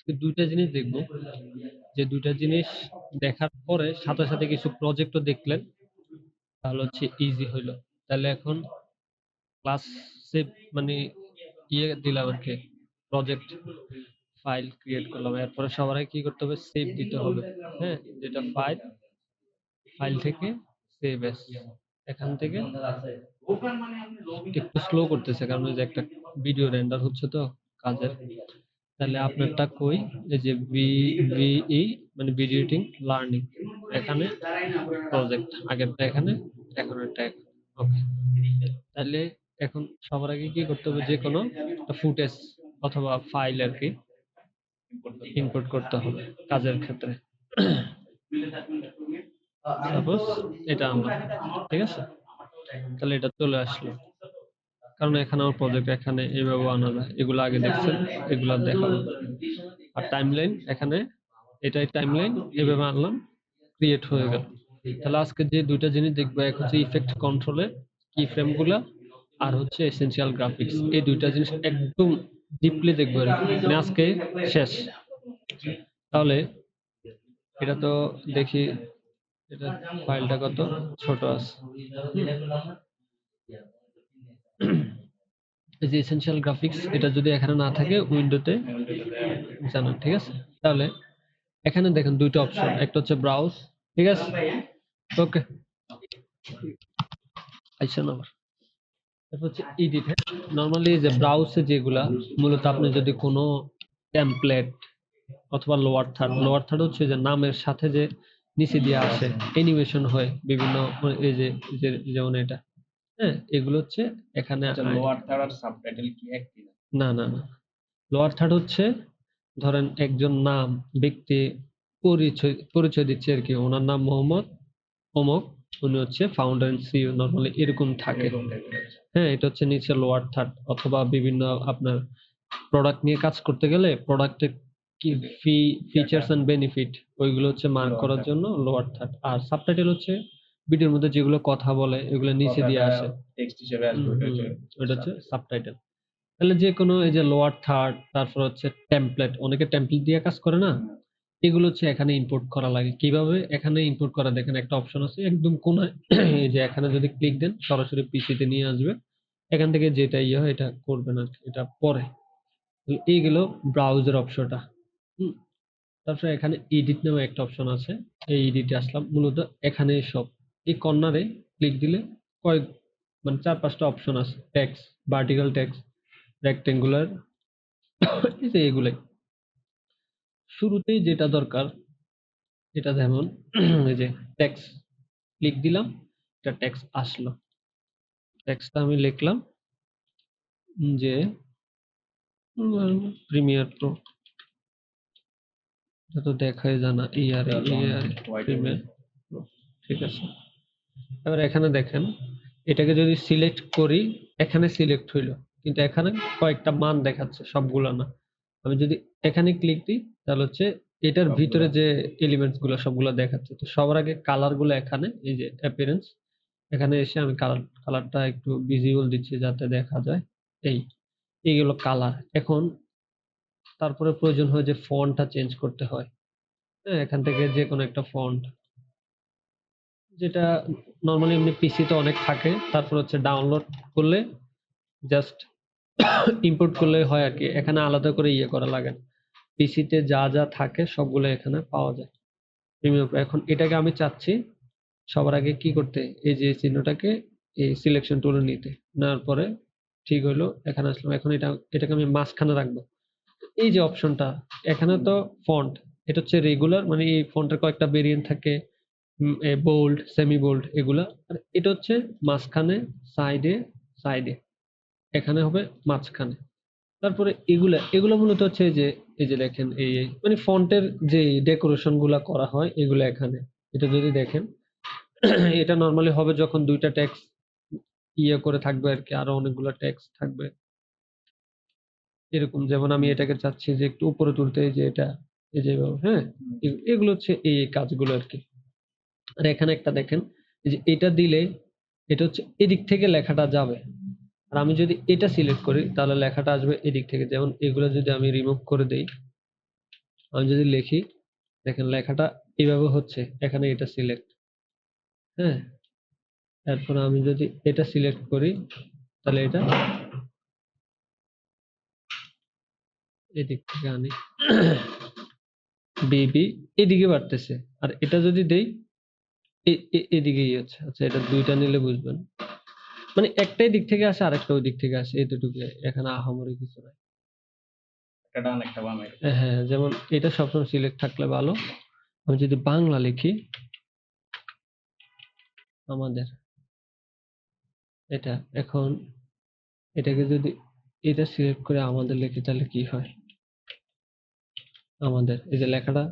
আজকে দুইটা জিনিস দেখবো, যে দুইটা জিনিস দেখার পরে সাথে সাথে কিছু প্রজেক্টও দেখলেন, তাহলে হচ্ছে ইজি হইলো। তাহলে এখন ক্লাস সেভ মানে দিলাম আর কি, প্রজেক্ট ফাইল ক্রিয়েট করলাম, এরপরে সবার আগে কি করতে হবে, সেভ দিতে হবে। হ্যাঁ, যেটা ফাইল থেকে সেভ এস, এখান থেকে একটু স্লো করতেছে কারণ ওই যে একটা ভিডিও রেন্ডার হচ্ছে তো কাজের। তাহলে আপনারটা কই, এই যে ভিই মানে ভিডিও এডিটিং লার্নিং, এখানে প্রজেক্ট আগেরটা এখানে, এখন এটা ওকে। তাহলে এখন সবার আগে কি করতে হবে, যে কোনো একটা ফুটেজ অথবা ফাইল আর কি ইনপুট করতে হবে কাজের ক্ষেত্রে। সাপোজ এটা আমরা, ঠিক আছে, তাহলে এটা চলে আসলো, কারণ এখানে আমার প্রজেক্ট এখানে এইভাবে আনা যায়, এগুলো আগে দেখছেন, এগুলো দেখাবো। আর টাইমলাইন এখানে, এটাই টাইমলাইন, এভাবে আনলাম, ক্রিয়েট হয়ে গেল। তাহলে আজকে যে দুইটা জিনিস দেখবো, এক হচ্ছে ইফেক্ট কন্ট্রোলের কি ফ্রেম গুলা, আর হচ্ছে এসেনশিয়াল গ্রাফিক্স। এই দুইটা জিনিস একদম ডিপলি দেখবো আর কি। মানে আজকে শেষ। তাহলে এটা তো দেখি, এটা ফাইলটা কত ছোট আছে। এই যে এসেনশিয়াল গ্রাফিক্স, এটা যদি এখানে না থাকে উইন্ডোতে জানান, ঠিক আছে। তাহলে এখানে দেখেন দুইটা অপশন, একটা হচ্ছে ব্রাউজ, ঠিক আছে, ওকে, আইসা নাম্বার, তারপর হচ্ছে এডিট। হ্যাঁ, নরমালি যে ব্রাউজে যেগুলা মূলত আপনি যদি কোনো টেমপ্লেট অথবা লোয়ার থার্ড হচ্ছে যে নামের সাথে যে নিচে দিয়ে আসে অ্যানিমেশন হয় বিভিন্ন, এই যে যেমন এটা, হ্যাঁ, এগুলো হচ্ছে এখানে লোয়ার থার্ড আর সাবটাইটেল কি এক কিনা? না না না, লোয়ার থার্ড হচ্ছে ধরেন একজন নাম, ব্যক্তি পরিচয় দিচ্ছে আর কি, ওনার নাম মোহাম্মদ অমক, উনি হচ্ছে ফাউন্ডার এন্ড সিইও, নরমালি এরকম থাকে। হ্যাঁ, এটা হচ্ছে নিচে লোয়ার থার্ড, অথবা বিভিন্ন আপনার প্রোডাক্ট নিয়ে কাজ করতে গেলে প্রোডাক্টের কি ফিচার্স এন্ড বেনিফিট, ওইগুলো হচ্ছে মার্ক করার জন্য লোয়ার থার্ড। আর সাবটাইটেল হচ্ছে ভিডিওর মধ্যে যেগুলো কথা বলে এগুলো নিচে দিয়ে আসে, টেক্সট হিসেবে আসবে, ওটা হচ্ছে সাবটাইটেল। তাহলে যে কোনো এই যে লোয়ার থার্ড, তারপর হচ্ছে টেমপ্লেট, অনেকে টেমপ্লেট দিয়ে কাজ করে না, এগুলো হচ্ছে এখানে ইম্পোর্ট করা লাগে। কিভাবে এখানে ইম্পোর্ট করা, দেখেন একটা অপশন আছে একদম কোনায়, এই যে এখানে যদি ক্লিক দেন সরাসরি পিসিতে নিয়ে আসবে, এখান থেকে যেটা ইয়ে হয় এটা করবেন আর কি, এটা পরে। এই গেল ব্রাউজার অপশনটা। তারপরে এখানে এডিট নামে একটা অপশন আছে, এই এডিটে আসলাম, মূলত এখানে সব এই কর্নারে ক্লিক দিলে কয়েক মানে 4-5টা অপশন আছে, টেক্সট, ভার্টিক্যাল টেক্সট, রেক্টেঙ্গুলার, এই যে এগুলাই। শুরুতেই যেটা দরকার, এটা যেমন এই যে টেক্সট, ক্লিক দিলাম, এটা টেক্সট আসলো, টেক্সটটা আমি লিখলাম যে প্রিমিয়ার প্রো, এটা তো দেখাই জানা, প্রিমিয়ার প্রো, ঠিক আছে। এবার এখানে দেখেন, এটাকে যদি সিলেক্ট করি, এখানে সিলেক্ট হইলো, কিন্তু এখানে কয়েকটা মান দেখাচ্ছে, সবগুলো না। আমি যদি এখানে ক্লিক দিই, তাহলে হচ্ছে এটার ভিতরে যে এলিমেন্টস গুলো সবগুলো দেখাচ্ছে। তো সবার আগে কালার গুলো এখানে, এই যে অ্যাপিয়ারেন্স, এখানে এসে আমি কালারটা একটু ভিজিবল দিচ্ছি যাতে দেখা যায়। এইগুলো কালার। এখন তারপরে প্রয়োজন হয় যে ফন্টটা চেঞ্জ করতে হয়। হ্যাঁ, এখান থেকে যে কোনো একটা ফন্ট, যেটা নরমালি এমনি পিসিতে অনেক থাকে, তারপর হচ্ছে ডাউনলোড করলে জাস্ট ইম্পোর্ট করলে হয় আর কি, এখানে আলাদা করে ইয়ে করা লাগে না। পিসিতে যা যা থাকে সবগুলো এখানে পাওয়া যায় প্রিমিয়াম। এখন এটাকে আমি চাচ্ছি সবার আগে কি করতে, এই যে চিহ্নটাকে এই সিলেকশন টুলে নিতে, নেওয়ার পরে ঠিক হইলো, এখানে আসলাম। এখন এটাকে আমি মাঝখানে রাখবো। এই যে অপশনটা, এখানে তো ফন্ট, এটা হচ্ছে রেগুলার, মানে এই ফন্টের কয়েকটা ভেরিয়েন্ট থাকে, বোল্ড, সেমি বোল্ড, এগুলা। আর এটা হচ্ছে মাঝখানে, সাইডে এখানে হবে মাঝখানে। তারপরে এগুলা মূলত হচ্ছে এই যে দেখেন, মানে ফন্টের যে ডেকোরেশন গুলা করা হয় এগুলো এখানে। এটা যদি দেখেন, এটা নরমালি হবে যখন দুইটা টেক্সট ইয়ে করে থাকবে আর কি, আরো অনেকগুলো টেক্সট থাকবে এরকম। যেমন আমি এটাকে চাচ্ছি যে একটু উপরে তুলতে, এই যে এটা, এই যে হ্যাঁ, এগুলো হচ্ছে এই কাজগুলো আর কি। আর এখানে একটা দেখেন, এই যে এটা দিলে এটা হচ্ছে এদিক থেকে লেখাটা যাবে, আর আমি যদি এটা সিলেক্ট করি তাহলে লেখাটা আসবে এদিক থেকে। যেমন এগুলো যদি আমি রিমুভ করে দেই, আমি যদি লিখি, দেখেন লেখাটা এইভাবে হচ্ছে, এখানে এটা সিলেক্ট, হ্যাঁ, এরপর আমি যদি এটা সিলেক্ট করি তাহলে এটা এদিক থেকে আনি, বিবি এদিকে বাড়তেছে, আর এটা যদি দেই এদিকেই হচ্ছে। আচ্ছা, এটা দুইটা নিলে বুঝবেন, মানে একটাই দিক থেকে আসে আরেকটা ওই দিক থেকে আসে, এই দুটোকে, এখানে আহামরি কিছু নাই। একটা ডান একটা বাম এরকম। হ্যাঁ, যেমন এটা সবসময় সিলেক্ট থাকলে ভালো। আমি যদি বাংলা লিখি, আমাদের এটা এখন, এটাকে যদি এটা সিলেক্ট করে আমাদের লিখি তাহলে কি হয়? আমাদের এই যে লেখাটা,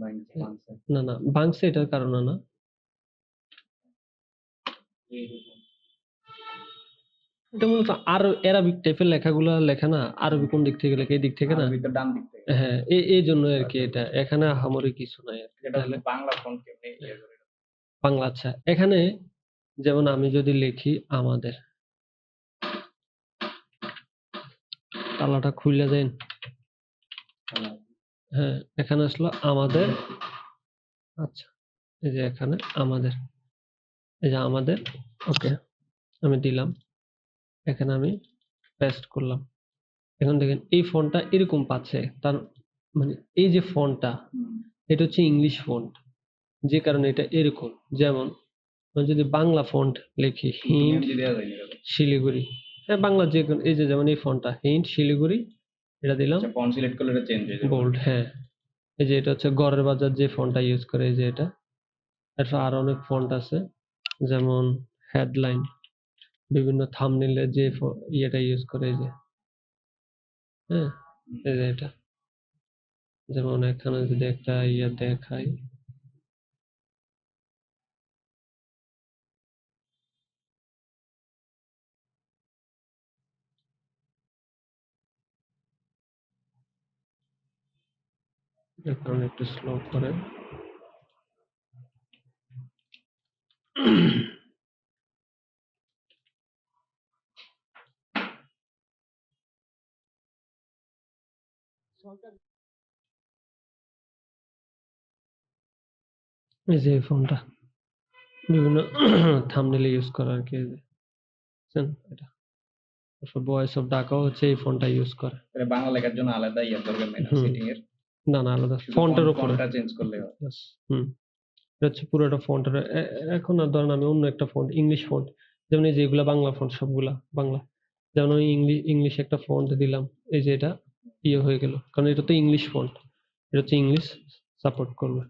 ভাঙছে। না ভাঙছে এটার কারণে না, এইরকম। এটা মূলত আরো অ্যারাবিক টাইপের লেখাগুলো লেখা না, আরবি কোন দিক থেকে লেখে? এই দিক থেকে না? আরবি তো ডান দিক থেকে। হ্যাঁ, এই জন্য আর কি, এটা এখানে আহামরি কিছু নাই আর কি। এটা তাহলে বাংলা ফন্ট কেমনে ইয়ে করে? বাংলা, আচ্ছা, এখানে যেমন আমি যদি লিখি আমাদের, তালাটা খুলে দেন, হ্যাঁ, এখানে আসলো আমাদের, আচ্ছা, এই যে এখানে আমাদের, এই যে আমাদের, ওকে, আমি দিলাম, এখানে আমি পেস্ট করলাম। এখন দেখেন এই ফন্টটা এরকম পাচ্ছে, তার মানে এই যে ফন্টটা, এটা হচ্ছে ইংলিশ ফন্ট, যে কারণে এটা এরকম। যেমন আমি যদি বাংলা ফন্ট লিখি, হিন্দ শিলিগুড়ি, হ্যাঁ, বাংলা যে কোনো, এই যে যেমন এই ফন্টটা হিন্দ শিলিগুড়ি, এটা দিলাম ফন্ট সিলেক্ট করলে এটা চেঞ্জ হয়ে যাবে। বোল্ড, হ্যাঁ, এই যে এটা হচ্ছে গড়ের বাজার যে ফন্টটা ইউজ করে, এই যে এটা। এরপর আরো অনেক ফন্ট আছে, যেমন হেডলাইন, বিভিন্ন থাম্বনেইলে যে ইয়েটা ইউজ করে, এই যে, হ্যাঁ, এই যে এটা, যেমন এখানে যদি একটা ইয়ে দেখাই, এর কারণে একটু স্লো করে, এই যে এই ফোনটা বিভিন্ন থাম্বনেইলে ইউজ করা আর কি, এই যে বুঝছেন এটা। তারপর ভয়েস অফ ঢাকাও হচ্ছে এই ফোনটা ইউজ করে। তাহলে বাংলা লেখার জন্য আলাদা ইয়ে দরকার নাই হুম। সেটিং এর। না আলাদা শুধু ফন্টের উপরে, ফন্টটা চেঞ্জ করলে হয়। Yes, এটা হচ্ছে পুরোটা ফন্টের। এখন আর ধরেন আমি অন্য একটা ফন্ট, ইংলিশ ফন্ট, যেমন এই যে এগুলা বাংলা ফন্ট, সবগুলা বাংলা, যেমন আমি ইংলিশ একটা ফন্ট দিলাম, এই যে এটা ইয়ে হয়ে গেল, কারণ এটা তো ইংলিশ ফন্ট, এটা হচ্ছে ইংলিশ সাপোর্ট করবে।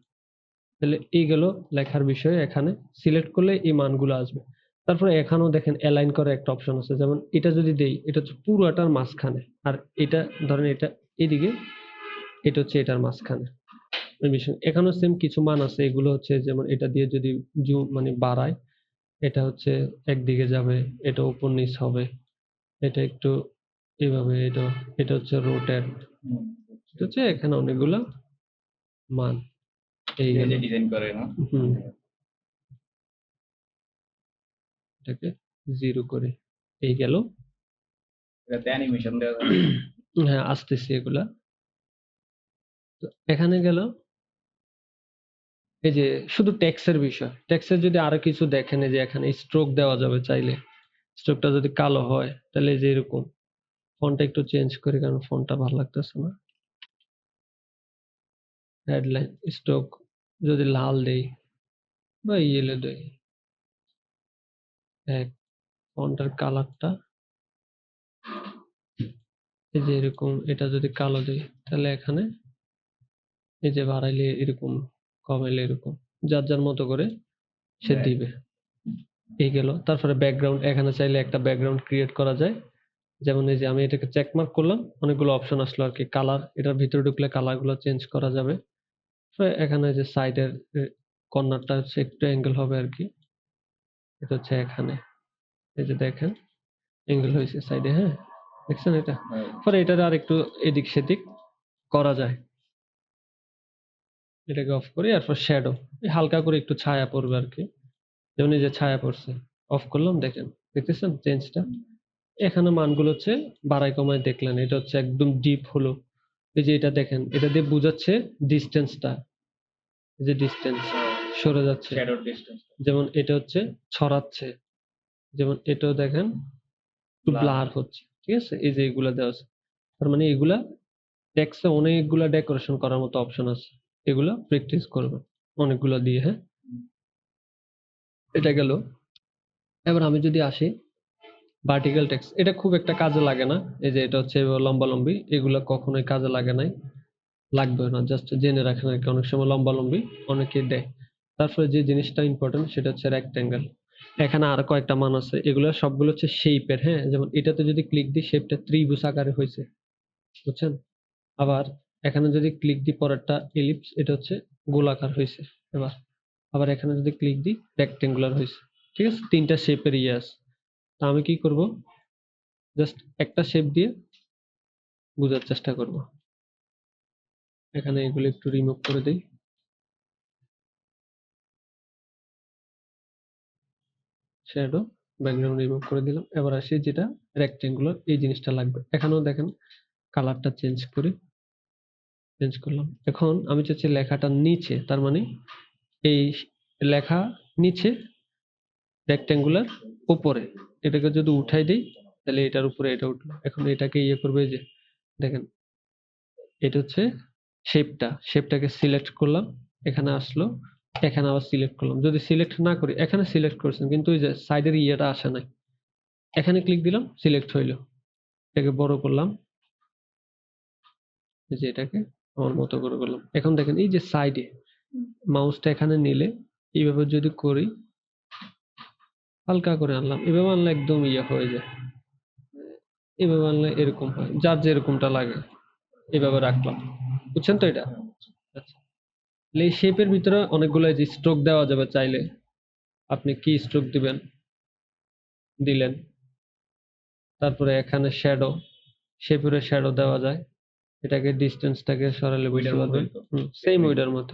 তাহলে এই গেল লেখার বিষয়ে, এখানে সিলেক্ট করলে এই মানগুলো আসবে। তারপরে এখানেও দেখেন অ্যালাইন করার একটা অপশন আছে, যেমন এটা যদি দেই, এটা হচ্ছে পুরোটার মাঝখানে, আর এটা ধরেন এটা এদিকে, এটা হচ্ছে এটার মাঝখানে। ওই বিষয় এখানেও সেম কিছু মান আছে, এগুলো হচ্ছে যেমন এটা দিয়ে যদি জুম মানে বাড়ায়, এটা হচ্ছে একদিকে যাবে, এটা উপর নিচ হবে, এটা একটু এইভাবে, এটা এটা হচ্ছে রোটেট, এটা হচ্ছে এখানে অনেকগুলো মান, এই এই গেল। যে ডিজাইন করে না। হুম, এটাকে 0 করে, এই গেল। এটাতে অ্যানিমেশন দেওয়া যাবে। হ্যাঁ, আসতেছি এগুলা। তো এখানে গেল, এই যে শুধু টেক্সের বিষয়, টেক্সের যদি আরো কিছু দেখেন, এই যে এখানে স্ট্রোক দেওয়া যাবে চাইলে, স্ট্রোকটা যদি কালো হয় তাহলে এই যে এরকম, ফন্টটা একটু চেঞ্জ করি কারণ ফন্টটা ভালো লাগতেছে না, হেডলাইন স্ট্রোক যদি লাল দেই বা ইয়েলো দেই, এক ফন্টের কালারটা এই যে এরকম, এটা যদি কালো দেই তাহলে এখানে এই যে বাড়াইলে এরকম, কমাইলে এরকম, যার যার মতো করে সে দিবে। এই গেল। তারপরে ব্যাকগ্রাউন্ড, এখানে চাইলে একটা ব্যাকগ্রাউন্ড ক্রিয়েট করা যায়, যেমন এই যে আমি এটাকে চেক মার্ক করলাম, অনেকগুলো অপশন আসলো আর কি, কালার, এটার ভিতরে ঢুকলে কালার গুলো চেঞ্জ করা যাবে। তো এখানে যে সাইডের কর্নারটা হচ্ছে একটু অ্যাঙ্গেল হবে আর কি, এটা হচ্ছে এখানে, এই যে দেখেন অ্যাঙ্গেল হয়েছে সাইডে, হ্যাঁ, দেখছেন এটা। পরে এটার আর একটু এদিক সেদিক করা যায়, এটাকে অফ করি, এরপর শ্যাডো, হালকা করে একটু ছায়া পড়বে আর কি, যেমন এই যে ছায়া পড়ছে, অফ করলাম, দেখেন, দেখতেছেন চেঞ্জটা। এখানে মানগুলো হচ্ছে বাড়াই কমায় দেখলেন, এটা হচ্ছে একদম ডিপ হলো, এই যে এটা দেখেন, এটা দিয়ে বোঝাচ্ছে ডিস্টেন্সটা, এই যে ডিস্টেন্স সরে যাচ্ছে। শ্যাডোর ডিসটেন্স যেমন এটা হচ্ছে ছড়াচ্ছে, যেমন এটাও দেখেন একটু ব্লার হচ্ছে, ঠিক আছে? এই যে এগুলা দেওয়া আছে, তার মানে এগুলা টেক্সটে অনেকগুলা ডেকোরেশন করার মতো অপশন আছে, এগুলা প্র্যাকটিস করবেন অনেকগুলা দিয়ে। হ্যাঁ, এটা গেল। এবার আমি যদি আসি ভার্টিক্যাল টেক্সট, এটা খুব একটা কাজে লাগে না। এই যে এটা হচ্ছে লম্বালম্বি, এগুলা কখনোই কাজে লাগে নাই, লাগবে না, জাস্ট জেনে রাখেন আর কি। অনেক সময় লম্বালম্বি অনেকে দেয়। তারপরে যে জিনিসটা ইম্পর্টেন্ট সেটা হচ্ছে রেক্টেঙ্গেল। এখানে আর কয়েকটা মান আছে, এগুলো সবগুলো হচ্ছে শেপের। হ্যাঁ, যেমন এটাতে যদি ক্লিক দিই শেপটা ত্রিভুজ আকারে হয়েছে, বুঝছেন? আবার এখানে যদি ক্লিক দিই পরেরটা এলিপস, এটা হচ্ছে গোলাকার হয়েছে। এবার আবার এখানে যদি ক্লিক দিই রেক্টেঙ্গুলার হয়েছে, ঠিক আছে? তিনটা শেপের ইয়ে আছে। তা আমি কি করব, জাস্ট একটা শেপ দিয়ে বোঝার চেষ্টা করব। এখানে এগুলো একটু রিমুভ করে দেই, শ্যাডো, ব্যাকগ্রাউন্ড রিমুভ করে দিলাম। এবার আসি যেটা রেক্টেঙ্গুলার, এই জিনিসটা লাগবে। এখানেও দেখেন কালারটা চেঞ্জ করি, চেঞ্জ করলাম। এখন আমি চাচ্ছি লেখাটা নিচে, তার মানে এই লেখা নিচে, রেক্টেঙ্গুলার উপরে। এটাকে যদি উঠাই দিই তাহলে এটার উপরে এটা উঠলো। এখন এটাকে ইয়ে করবে, এই যে দেখেন এটা হচ্ছে শেপটাকে সিলেক্ট করলাম, এখানে আসলো, এখানে আবার সিলেক্ট করলাম। যদি সিলেক্ট না করি, এখানে সিলেক্ট করছেন কিন্তু ওই যে সাইডের ইয়েটা আসে নাই, এখানে ক্লিক দিলাম সিলেক্ট হইলো। এটাকে বড় করলাম, এই যে এটাকে আমার মতো করে করলাম। এখন দেখেন এই যে সাইডে মাউসটা এখানে নিলে এইভাবে যদি করি, হালকা করে আনলাম, এভাবে আনলে একদম ইয়ে হয়ে যায়, এভাবে আনলে এরকম হয়, যার যেরকমটা লাগে এভাবে রাখলাম। বুঝছেন তো এটা? আচ্ছা, এই শেপের ভিতরে অনেকগুলো যে স্ট্রোক দেওয়া যাবে, চাইলে আপনি কি স্ট্রোক দিবেন, দিলেন। তারপরে এখানে শ্যাডো, শেপের শ্যাডো দেওয়া যায়, এটাকে ডিস্টেন্সটাকে সরালে বুঝতে ওইটার পারবেন। মতোই তো সেম ওইটার মতো।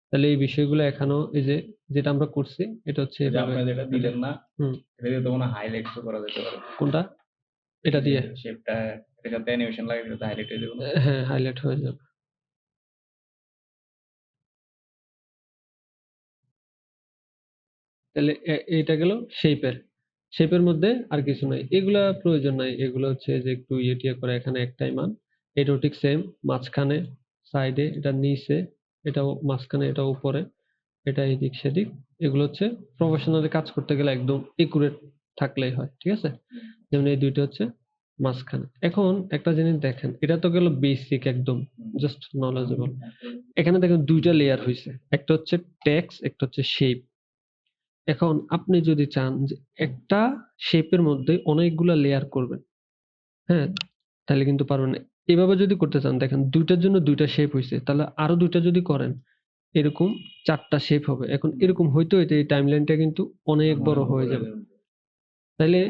তাহলে এই বিষয়গুলো এখানেও এই যে যেটা আমরা করছি এটা হচ্ছে যে এভাবে। আপনি যেটা দিলেন না, হুম, এটা দিয়ে তো মনে হাইলাইট করা যেতে পারে। কোনটা? এটা দিয়ে? শেপটা এটার সাথে অ্যানিমেশন লাগে, এটা হাইলাইট হয়ে যাবে না? হ্যাঁ, হাইলাইট হয়ে যাবে। তাহলে এইটা গেল শেপের। শেপের মধ্যে আর কিছু নাই, এগুলা প্রয়োজন নাই। এগুলো হচ্ছে যে একটু ইয়ে টিয়ে করে, এখানে একটাই মান। এটাও ঠিক সেম, মাঝখানে, সাইডে, এটা নিচে, এটাও মাঝখানে, এটা উপরে, এটা এদিক সেদিক। এগুলো হচ্ছে প্রফেশনালি কাজ করতে গেলে একদম একুরেট থাকলেই হয়, ঠিক আছে? যেমন এই দুইটা হচ্ছে মাঝখানে। এখন একটা জিনিস দেখেন, এটা তো গেল বেসিক একদম, জাস্ট নলেজেবল। এখানে দেখেন দুইটা লেয়ার হয়েছে, একটা হচ্ছে টেক্সট, একটা হচ্ছে শেপ। এখন আপনি যদি চান যে একটা শেপের মধ্যে অনেকগুলা লেয়ার করবেন, হ্যাঁ, তাহলে কিন্তু পারবেন না। এভাবে যদি করতে চান, দেখেন দুইটার জন্য দুইটা শেপ হয়েছে, তাহলে আরো দুইটা যদি করেন এরকম চারটা শেপ হবে। এখন এরকম হইতে হইতে এই টাইমলাইনটা কিন্তু অনেক বড় হয়ে যাবে। তাইলে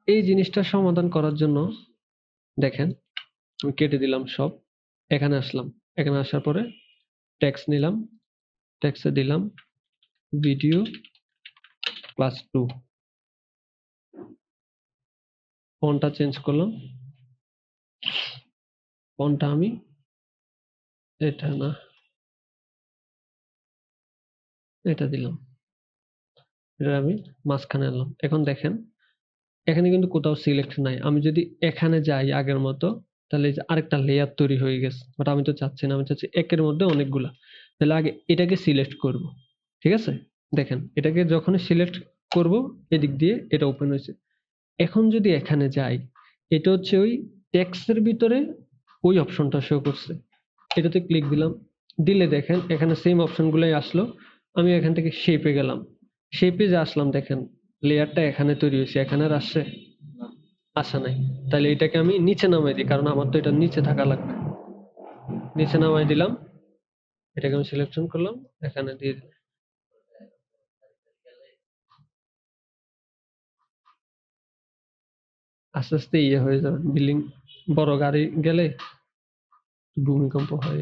এই জিনিসটা সমাধান করার জন্য দেখেন আমি কেটে দিলাম সব, এখানে আসলাম, এখানে আসার পরে টেক্সট নিলাম, টেক্সটে দিলাম ভিডিও ক্লাস 2, ফন্টটা চেঞ্জ করলাম, ফন্টটা আমি এটা না এটা দিলাম, এটা আমি মাঝখানে আনলাম। এখন দেখেন এখানে কিন্তু কোথাও সিলেক্ট নাই। আমি যদি এখানে যাই আগের মতো, তাহলে এই যে আরেকটা লেয়ার তৈরি হয়ে গেছে, বাট আমি তো চাচ্ছি না, আমি চাচ্ছি একের মধ্যে অনেকগুলা। তাহলে আগে এটাকে সিলেক্ট করব, ঠিক আছে? দেখেন এটাকে যখনই সিলেক্ট করব, এদিক দিয়ে এটা ওপেন হয়েছে। এখন যদি এখানে যাই, এটা হচ্ছে ওই টেক্সটের ভিতরে ওই অপশনটা শো করছে, এটাতে ক্লিক দিলাম, দিলে দেখেন এখানে সেম অপশনগুলোই আসলো। আমি এখান থেকে শেপে গেলাম, শেপে যে আসলাম, দেখেন লেয়ারটা এখানে তৈরি হয়েছে, এখানে আর আসছে আসা নাই। তাহলে এটাকে আমি নিচে নামাই দিই, কারণ আমার তো এটা নিচে থাকা লাগবে। নিচে নামাই দিলাম, এটাকে আমি সিলেকশন করলাম, এখানে দিয়ে দিলাম। আস্তে আস্তে ইয়ে হয়ে যাবে, বিল্ডিং বড় গাড়ি গেলে ভূমিকম্প হয়,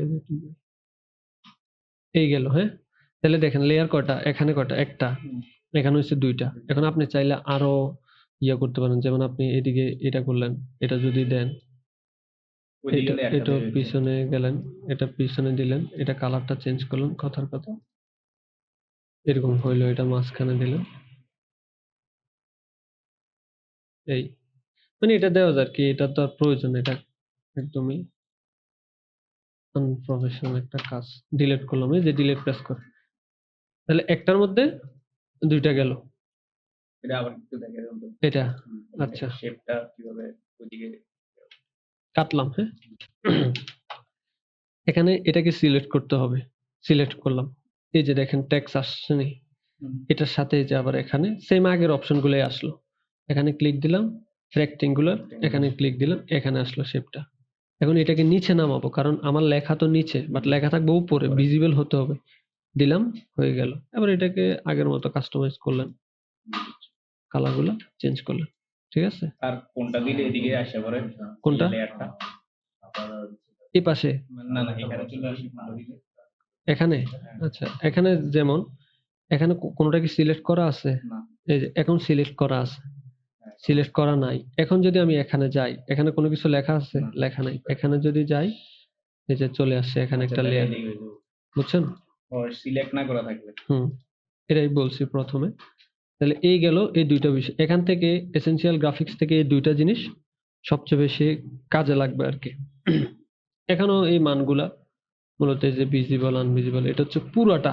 এই গেল। হ্যাঁ, তাহলে দেখেন লেয়ার কয়টা, এখানে কয়টা, একটা, এখানে হচ্ছে দুইটা। এখন আপনি চাইলে আরো ইয়ে করতে পারেন, যেমন আপনি এদিকে এটা করলেন, এটা যদি দেন, ওইদিকে এটা গেলে একটা এটা বের হয়েছে। পিছনে গেলেন, এটা পিছনে দিলেন, এটা কালারটা চেঞ্জ করলেন, কথার কথা এরকম হইলো, এটা মাঝখানে দিলেন, এই মানে এটা দেওয়া যায় আর কি, এটা তো আর প্রয়োজন, এটা একদমই আনপ্রফেশনাল একটা কাজ। ডিলিট করলাম, এই যে ডিলিট প্রেস করে, তাহলে একটার মধ্যে দুইটা গেল। এটা আবার একটু দেখে দেন তো। এটা আচ্ছা শেপটা কিভাবে ওইদিকে কাটলাম, হ্যাঁ। এখানে এটাকে সিলেক্ট করতে হবে, সিলেক্ট করলাম, এই যে দেখেন ট্যাক্স আসছে নি, এটার সাথে এই যে আবার এখানে সেম আগের অপশনগুলোই আসলো, এখানে ক্লিক দিলাম রেক্টেঙ্গুলার, এখানে ক্লিক দিলাম, এখানে আসলো শেপটা। এখন এটাকে নিচে নামাবো, কারণ আমার লেখা তো নিচে, বাট লেখা থাকবে উপরে, ভিজিবল হতে হবে, দিলাম, হয়ে গেল। এবার এটাকে আগের মতো কাস্টমাইজ করলেন, কালারগুলো চেঞ্জ করলেন, ঠিক আছে। আর কোনটা দিলে এদিকে আসে পরে কোনটা? লেয়ারটা এই পাশে, না না এখানে চলে আসে কোনটা দিলে এখানে, আচ্ছা এখানে যেমন এখানে কোনোটা কি সিলেক্ট করা আছে? না এই যে এখন সিলেক্ট করা আছে, সিলেক্ট করা নাই। এখন যদি আমি এখানে যাই, এখানে কোনো কিছু লেখা আছে? না। লেখা নাই। এখানে যদি যাই, এই যে চলে আসছে এখানে একটা লেয়ার, বুঝছেন? ও সিলেক্ট না করা থাকবে হুম, এটাই বলছি প্রথমে। তাহলে এই গেল এই দুইটা বিষয়, এখান থেকে এসেনশিয়াল গ্রাফিক্স থেকে এই দুইটা জিনিস সবচেয়ে বেশি কাজে লাগবে আর কি। এখানেও এই মানগুলা মূলত এই যে ভিজিবল আনভিজিবল, এটা হচ্ছে পুরাটা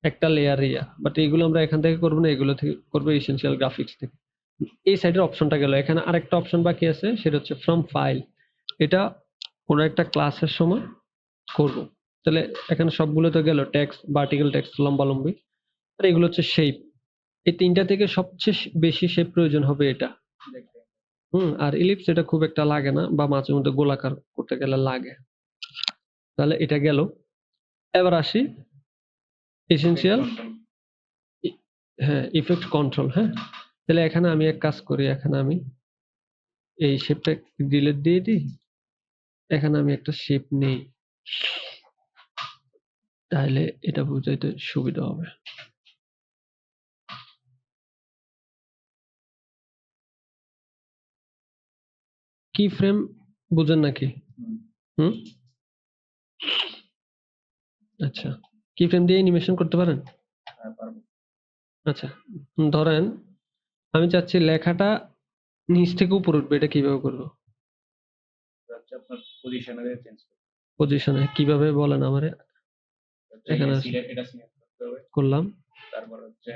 একটা লেয়ার ইয়া, বাট এইগুলো আমরা এখান থেকে করবো না, এগুলো থেকে করবো এসেনশিয়াল গ্রাফিক্স থেকে। এই সাইডের অপশনটা গেল, এখানে আরেকটা অপশন বাকি আছে, সেটা হচ্ছে ফ্রম ফাইল। এটা কোনো একটা ক্লাসের সময় করব। তাহলে এখানে সবগুলো তো গেল, টেক্সট, ভার্টিক্যাল টেক্সট, লম্বালম্বি, আর এগুলো হচ্ছে শেপ। এই তিনটা থেকে সবচেয়ে বেশি শেপ প্রয়োজন হবে এটা। আর ইলিপস এটা খুব একটা লাগে না, বা মাঝে মধ্যে গোলাকার করতে গেলে লাগে। তাহলে এটা গেল। এবার আসি এসেনশিয়াল, হ্যাঁ, ইফেক্ট কন্ট্রোল, হ্যাঁ। তাহলে এখানে আমি এক কাজ করি, এখানে আমি এই শেপটা ডিলিট দিয়ে দিই, এখানে আমি একটা শেপ নেই, তাহলে এটা বুঝাইতে সুবিধা হবে। কি ফ্রেম বুঝেন নাকি? হুম, আচ্ছা, কি ফ্রেম দিয়ে অ্যানিমেশন করতে পারেন? হ্যাঁ পারবো আচ্ছা, ধরেন আমি চাচ্ছি লেখাটা নিচ থেকে উপর উঠবে, এটা কিভাবে করবো? হচ্ছে আপনার পজিশনে চেঞ্জ করতে পজিশনে কিভাবে বলেন আমারে? হচ্ছে এখানে আসি, সিলেক্ট এটা সিলেক্ট করতে হবে করলাম, তারপর হচ্ছে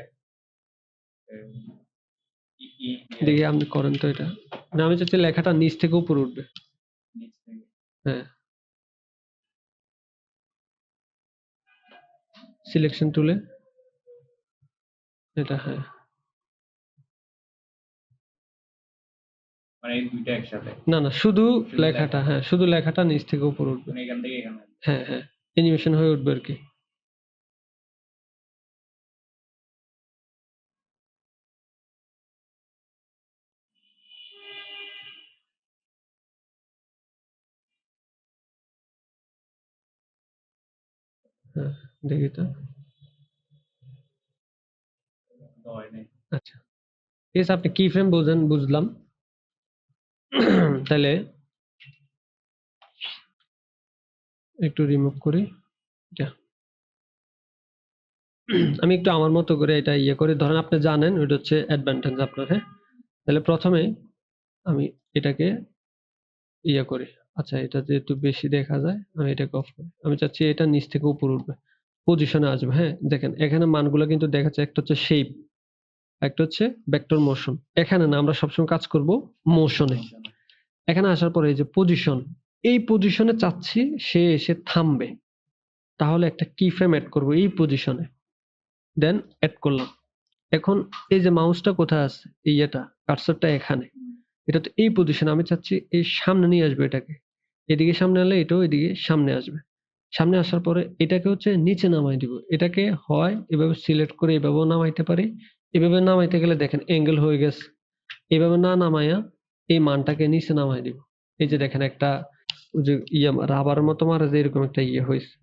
ই ই দেখি আপনি করেন তো এটা। না, আমি চাচ্ছি লেখাটা নিচ থেকে উপর উঠবে। নিচ থেকে হ্যাঁ, সিলেকশন টুলে এটা, হ্যাঁ, মানে এই দুইটা একসাথে না না, শুধু শুধু লেখাটা, হ্যাঁ শুধু লেখাটা নিচ থেকে উপর উঠবে, মানে এখান থেকে এখানে হ্যাঁ হ্যাঁ, অ্যানিমেশন হয়ে উঠবে আর কি। হ্যাঁ, দেখি তো। হয় নাই আচ্ছা, ঠিক আছে, আপনি কি ফ্রেম বোঝেন, বুঝলাম। তাহলে একটু রিমুভ করি এটা। আমি একটু আমার মতো করে এটা ইয়ে করি, ধরেন আপনি জানেন ওটা হচ্ছে অ্যাডভান্টেজ আপনার, হ্যাঁ। তাহলে প্রথমে আমি এটাকে ইয়ে করি, আচ্ছা এটা যেহেতু বেশি দেখা যায়, আমি এটাকে অফ করি। আমি চাচ্ছি এটা নিচ থেকে উপর উঠবে, পজিশনে আসবে, হ্যাঁ। দেখেন এখানে মানগুলো কিন্তু দেখাচ্ছে, একটা হচ্ছে শেপ, একটা হচ্ছে ভেক্টর মোশন। এখানে না, আমরা সবসময় কাজ করব মোশনে। এখানে আসার পরে এই যে পজিশন, এই পজিশনে চাচ্ছি সে এসে থামবে, তাহলে একটা কি ফ্রেম অ্যাড করব এই পজিশনে, দেন অ্যাড করলাম। এখন এই যে মাউসটা কোথায় আছে, এই এটা কার্সরটা এখানে, এটা তো এই পজিশনে, আমি চাচ্ছি এই সামনে নিয়ে আসবে এটাকে, এদিকে সামনে আনলে এটাও এদিকে সামনে আসবে। সামনে আসার পরে এটাকে হচ্ছে নিচে নামাই দিব, এটাকে হয় এভাবে সিলেক্ট করে এভাবেও নামাইতে পারি, এভাবে নামাইতে গেলে দেখেন অ্যাঙ্গেল হয়ে গেছে। এভাবে না নামাইয়া এই মানটাকে নিচে নামাই দিব, এই যে দেখেন একটা ওই যে ইয়ে রাবার মতো মারা যে এরকম একটা ইয়ে হয়েছে।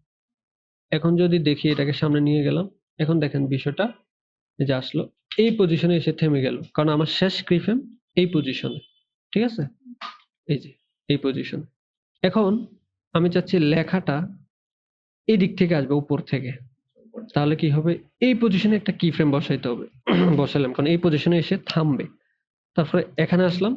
এখন যদি দেখি এটাকে সামনে নিয়ে গেলাম, এখন দেখেন বিষয়টা এই যে আসলো, এই পজিশনে এসে থেমে গেল, কারণ আমার শেষ কিফ্রেম এই পজিশনে, ঠিক আছে, এই যে এই পজিশন। এখন আমি চাচ্ছি লেখাটা এই দিক থেকে আসবে, উপর থেকে। তাহলে কি হবে, এই পজিশনে একটা কি ফ্রেম বসাইতে হবে। বসালাম, কারণ এই পজিশনে এসে থামবে। তারপরে এখানে আসলাম,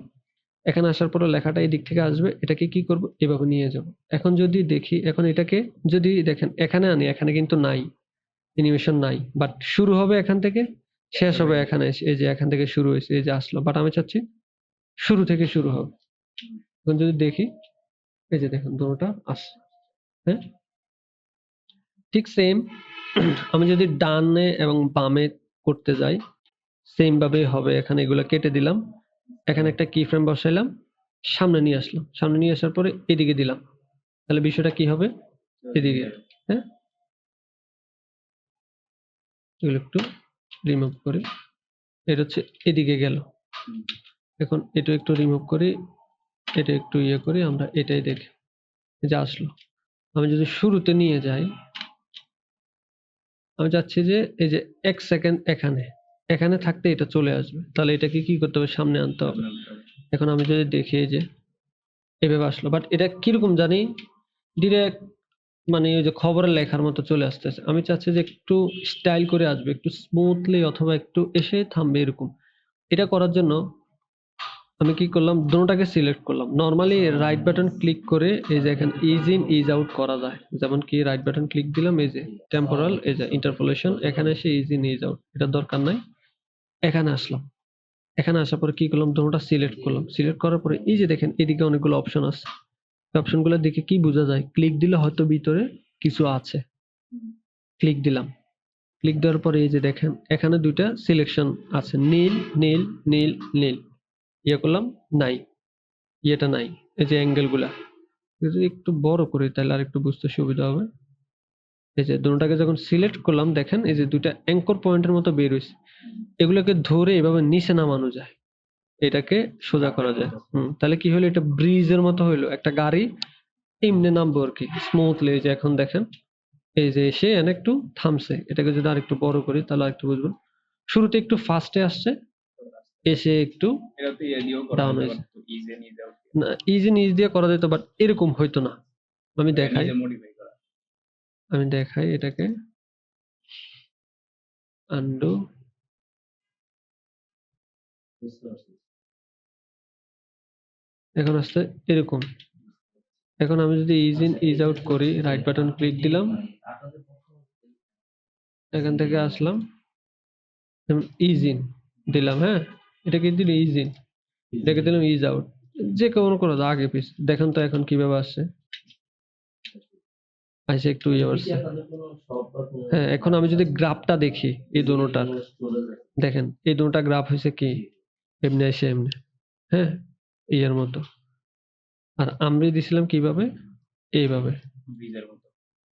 এখানে আসার পরে লেখাটা এই দিক থেকে আসবে, এটাকে কি করব, এভাবে নিয়ে যাব। এখন যদি দেখি, এখন এটাকে যদি দেখেন এখানে আনি, এখানে কিন্তু নাই, অ্যানিমেশন নাই, বাট শুরু হবে এখান থেকে, শেষ হবে এখানে এসে। এই যে এখান থেকে শুরু হয়েছে, এই যে আসলো, বাট আমি চাচ্ছি শুরু থেকে শুরু হবে। এখন যদি দেখি, এই যে দেখুন দুটোটা আসছে, হ্যাঁ ঠিক সেম। আমি যদি ডানে এবং বামে করতে যাই, সেম ভাবেই হবে। এখানে এগুলো কেটে দিলাম, এখানে একটা কি ফ্রেম বসাইলাম, সামনে নিয়ে আসলাম, সামনে নিয়ে আসার পরে এদিকে দিলাম, তাহলে বিষয়টা কি হবে, এদিকে। হ্যাঁ, এগুলো একটু রিমুভ করি, এটা হচ্ছে এদিকে গেল। এখন এটা একটু রিমুভ করি, এটা একটু ইয়ে করি, আমরা এটাই দেখি যে আসলো। আমি যদি শুরুতে নিয়ে যাই, আমি চাচ্ছি যে এই যে 1 সেকেন্ড এখানে এখানে থাকতে এটা চলে আসবে, তাহলে এটাকে কি করতে হবে, সামনে আনতে হবে। এখন আমি যদি দেখি, এই যে এভাবে আসলো, বাট এটা কিরকম জানি, ডিরেক্ট মানে ওই যে খবরের লেখার মতো চলে আসতেছে। আমি চাচ্ছি যে একটু স্টাইল করে আসবে, একটু স্মুথলি, অথবা একটু এসে থামবে এরকম। এটা করার জন্য আমি কি করলাম, দুটোটাকে সিলেক্ট করলাম। নরমালি রাইট বাটন ক্লিক করে এই যে এখানে ইজ ইন ইজ আউট করা যায়। যেমন কি রাইট বাটন ক্লিক দিলাম, এই যে টেম্পোরাল, এই যে ইন্টারপোলেশন, এখানে এসে ইজ ইন ইজ আউট, এটা দরকার নাই। এখানে আসলাম, এখানে আসার পরে কি করলাম, দুটোটা সিলেক্ট করলাম। সিলেক্ট করার পরে এই যে দেখেন এদিকে অনেকগুলো অপশন আছে। অপশনগুলো দেখে কি বোঝা যায়, ক্লিক দিলে হয়তো ভিতরে কিছু আছে। ক্লিক দিলাম, ক্লিক দেওয়ার পরে এই যে দেখেন এখানে দুইটা সিলেকশন আছে, নীল নীল নীল নীল। ইয়ে করলাম, নাই, ইয়েটা নাই। এই যে অ্যাঙ্গেল গুলা যদি একটু বড় করি তাহলে আর একটু বুঝতে সুবিধা হবে। এই যে দুটোটাকে যখন সিলেক্ট করলাম, দেখেন এই যে দুইটা অ্যাঙ্কর পয়েন্টের মতো বের হয়েছে। এগুলোকে ধরে এভাবে নিচে নামানো যায়, এটাকে সোজা করা যায়। তাহলে কি হলো, এটা ব্রিজের মতো হইলো, একটা গাড়ি এমনি নামবো আর কি স্মুথলি। এই যে এখন দেখেন এই যে এসে এনে একটু থামছে। এটাকে যদি আর একটু বড় করি তাহলে আর একটু বুঝবো। শুরুতে একটু ফাস্টে আসছে, এসে একটু ডাউন হয়েছে। না, ইজি নিজ দিয়ে করা যেত, বাট এরকম হইতো না। আমি দেখাই, আমি দেখাই এটাকে আন্ডু। এখন আসছে এরকম। এখন আমি যদি ইজ ইন ইজ আউট করি, রাইট বাটন ক্লিক দিলাম, এখান থেকে আসলাম, ইজ ইন দিলাম, হ্যাঁ এটাকে দিলে ইজ ইন, এটাকে দিলাম ইজ আউট, যে কোনো করা যায় আগে পিছ। দেখেন তো এখন কিভাবে আসছে, আসে একটু ইয়ে আসছে। হ্যাঁ, এখন আমি যদি গ্রাফটা দেখি এই দুটোটার, দেখেন এই দুটোটা গ্রাফ হয়েছে কি, এমনি আসে এমনি, হ্যাঁ ইয়ের মতো। আর আমরা দিছিলাম কিভাবে, এইভাবে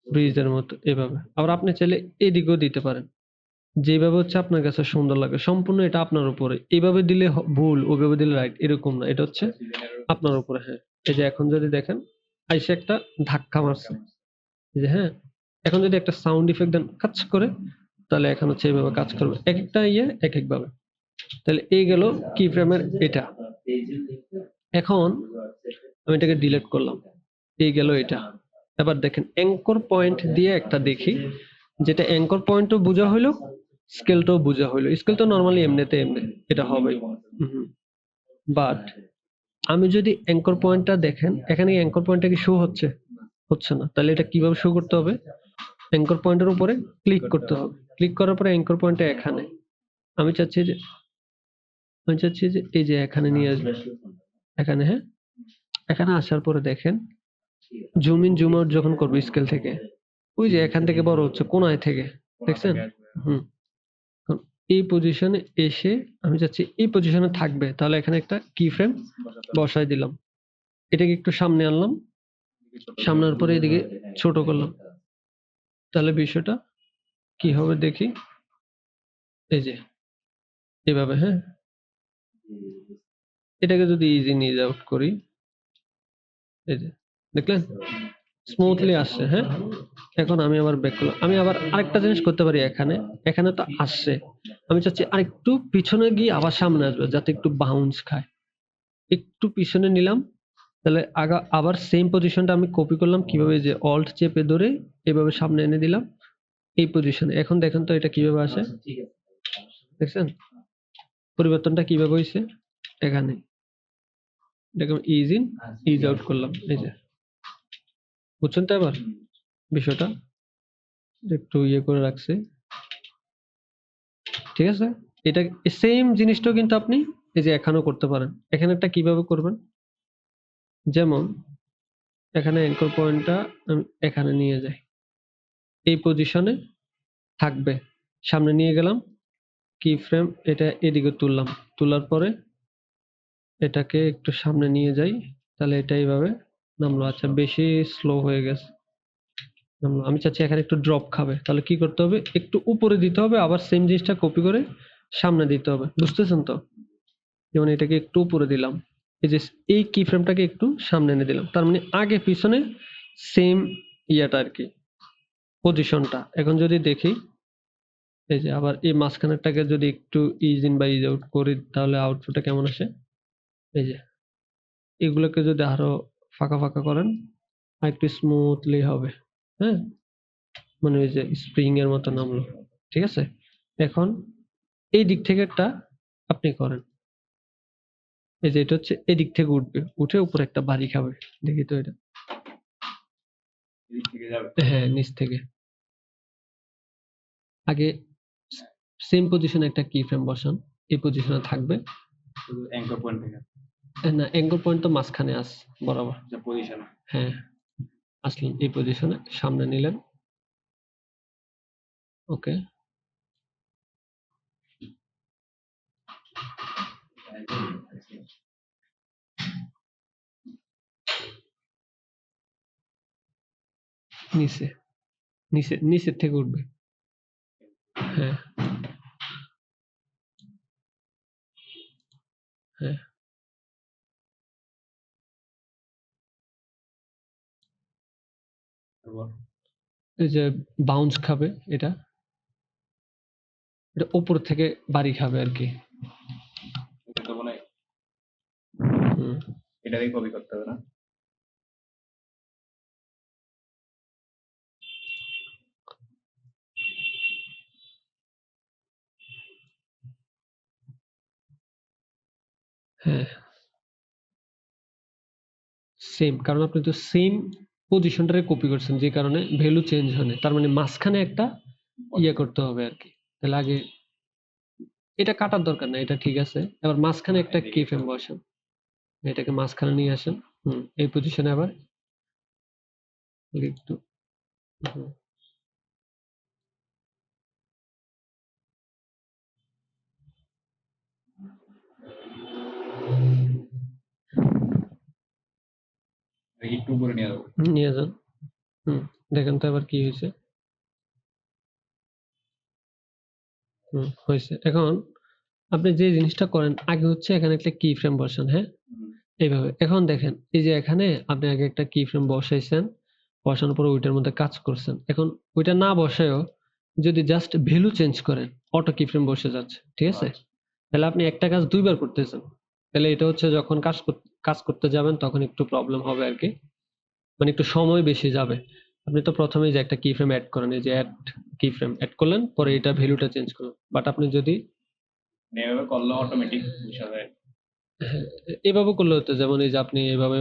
ব্রিজের মতো এভাবে। আবার আপনি চাইলে এদিকেও দিতে পারেন, যেভাবে হচ্ছে আপনার কাছে সুন্দর লাগে। সম্পূর্ণ এটা আপনার উপরে, এইভাবে দিলে ভুল, ওইভাবে দিলে রাইট, এরকম না, এটা হচ্ছে আপনার উপরে। হ্যাঁ, এই যে এখন যদি দেখেন আইসে একটা ধাক্কা মারছে, এই যে হ্যাঁ, এখন যদি একটা সাউন্ড ইফেক্ট দেন কাজ করে, তাহলে এখন হচ্ছে এইভাবে কাজ করবে, এক একটা ইয়ে এক এক ভাবে। তাহলে এই গেল কি ফ্রেমের এটা। এখন আমি এটাকে ডিলিট করলাম, এই গেল এটা। এবার দেখেন অ্যাঙ্কর পয়েন্ট দিয়ে একটা দেখি, যেটা অ্যাঙ্কর পয়েন্টও বোঝা হইলো, স্কেলটাও বোঝা হইলো। স্কেল তো নর্মালি এমনিতে এমনি এটা হবে, বাট আমি যদি অ্যাঙ্কর পয়েন্টটা দেখেন, এখানে অ্যাঙ্কর পয়েন্টটা কি শো হচ্ছে, হচ্ছে না। তাহলে এটা কিভাবে শো করতে হবে, অ্যাঙ্কর পয়েন্টের উপরে ক্লিক করতে হবে। ক্লিক করার পরে অ্যাঙ্কর পয়েন্টটা এখানে, আমি চাচ্ছি যে, আমি চাচ্ছি যে এই যে এখানে নিয়ে আসবে, এখানে। হ্যাঁ, এখানে আসার পরে দেখেন জুম ইন জুম আউট যখন করবো স্কেল থেকে, ওই যে এখান থেকে বড় হচ্ছে কোনায় থেকে, দেখছেন? হুম, এখন এই পজিশনে এসে আমি চাচ্ছি এই পজিশনে থাকবে, তাহলে এখানে একটা কি ফ্রেম বসাই দিলাম, এটাকে একটু সামনে আনলাম, সামনের পরে এদিকে ছোট করলাম, তাহলে বিষয়টা কি হবে দেখি, এই যে এভাবে। হ্যাঁ, এটাকে যদি ইজি নিজ আউট করি, এই যে দেখলেন স্মুথলি আসছে। হ্যাঁ, এখন আমি আবার ব্যাক করলাম, আমি আবার আরেকটা জিনিস করতে পারি, এখানে এখানে তো আসছে, আমি চাচ্ছি আরেকটু পিছনে গিয়ে আবার সামনে আসবে, যাতে একটু বাউন্স খায়। একটু পিছনে নিলাম, তাহলে আবার সেম পজিশনটা আমি কপি করলাম কিভাবে, যে অল্ট চেপে ধরে এভাবে সামনে এনে দিলাম এই পজিশনে। এখন দেখেন তো এটা কিভাবে আসে, দেখছেন পরিবর্তনটা কিভাবে হয়েছে এখানে। দেখুন ইজ ইন ইজ আউট করলাম, এই যে বুঝছেন তো এবার বিষয়টা, একটু ইয়ে করে রাখছি, ঠিক আছে। এটা সেম জিনিসটাও কিন্তু আপনি এই যে এখানেও করতে পারেন। এখানে একটা কিভাবে করবেন, যেমন এখানে অ্যাঙ্কর পয়েন্টটা আমি এখানে নিয়ে যাই, এই পজিশনে থাকবে, সামনে নিয়ে গেলাম, কি ফ্রেম এটা এদিকে তুললাম, তোলার পরে এটাকে একটু সামনে নিয়ে যাই, তাহলে এটা এইভাবে নামলো। আচ্ছা বেশি স্লো হয়ে গেছে, নামলো। আমি চাচ্ছি এখানে একটু ড্রপ খাবে, তাহলে কি করতে হবে, একটু উপরে দিতে হবে, আবার সেম জিনিসটা কপি করে সামনে দিতে হবে, বুঝতেছেন তো। যেমন এটাকে একটু উপরে দিলাম, এই যে এই কি ফ্রেমটাকে একটু সামনে এনে দিলাম, তার মানে আগে পিছনে সেম ইয়াটা আর কি, পজিশনটা। এখন যদি দেখি এই যে আবার এই মাঝখানেরটাকে যদি একটু ইজ ইন বা ইজ আউট করি, তাহলে আউটপুটটা কেমন আসে, এই যে এগুলোকে যদি আরো ফাঁকা ফাঁকা করেন আর একটু স্মুথলি হবে, হ্যাঁ, মানে ওই যে স্প্রিং এর মতো নামলো, ঠিক আছে। এখন এই দিক থেকে একটা আপনি করেন, এই যে এটা হচ্ছে এদিক থেকে উঠবে, উঠে উপরে একটা বাড়ি খাবে, দেখি তো এটা, এদিক থেকে যাবে। হ্যাঁ নিচ থেকে। আগে সেম পজিশনে একটা কি ফ্রেম বসান, এই পজিশনে থাকবে, শুধু অ্যাঙ্কর পয়েন্ট থেকে না অ্যাঙ্গল পয়েন্ট তো মাঝখানে আস বরাবর, যে পজিশন হ্যাঁ আসলেন এই পজিশনে সামনে নিলেন, ওকে। নিচে নিচের থেকে উঠবে, হ্যাঁ হ্যাঁ। এই যে বাউন্স খাবে, এটা এটা উপর থেকে বাড়ি খাবে আর কি। এটা তো মনে হয় হুম, এটাকেই কপি করতে হবে না? হ্যাঁ সেম, কারণ আপনি তো সেম পজিশনটারে কপি করছেন, যে কারণে ভ্যালু চেঞ্জ হয় না। তার মানে মাঝখানে একটা ইয়ে করতে হবে আর কি। তাহলে আগে এটা কাটার দরকার নাই, এটা ঠিক আছে। এবার মাঝখানে একটা কি ফ্রেম বসান, এটাকে মাঝখানে নিয়ে আসেন, এই পজিশনে আবার একটু, হুম, একটু উপরে নিয়ে যাবো। নিয়ে যান। দেখেন তো এবার কি হয়েছে, হয়েছে। এখন আপনি যে জিনিসটা করেন, আগে হচ্ছে এখানে একটা কি ফ্রেম বসান, হ্যাঁ এইভাবে। এখন দেখেন এই যে এখানে আপনি আগে একটা কি ফ্রেম বসাইছেন, বসানোর পর ওইটার মধ্যে কাজ করছেন। এখন ওইটা না বসায়ও যদি জাস্ট ভ্যালু চেঞ্জ করেন, অটো কি ফ্রেম বসে যাচ্ছে, ঠিক আছে। তাহলে আপনি একটা কাজ দুইবার করতেছেন, তাহলে এটা হচ্ছে যখন কাজ করতে যাবেন তখন একটু প্রবলেম হবে আর কি, মানে একটু সময় বেশি যাবে। আপনি তো প্রথমেই যে একটা কি ফ্রেম অ্যাড করেন, এই যে অ্যাড কি ফ্রেম অ্যাড করলেন, পরে এটা ভ্যালুটা চেঞ্জ করলেন। বাট আপনি যদি এভাবে করলে অটোমেটিক বুঝা যায়। হ্যাঁ, এভাবে করলে হতো, যেমন এই যে আপনি এভাবে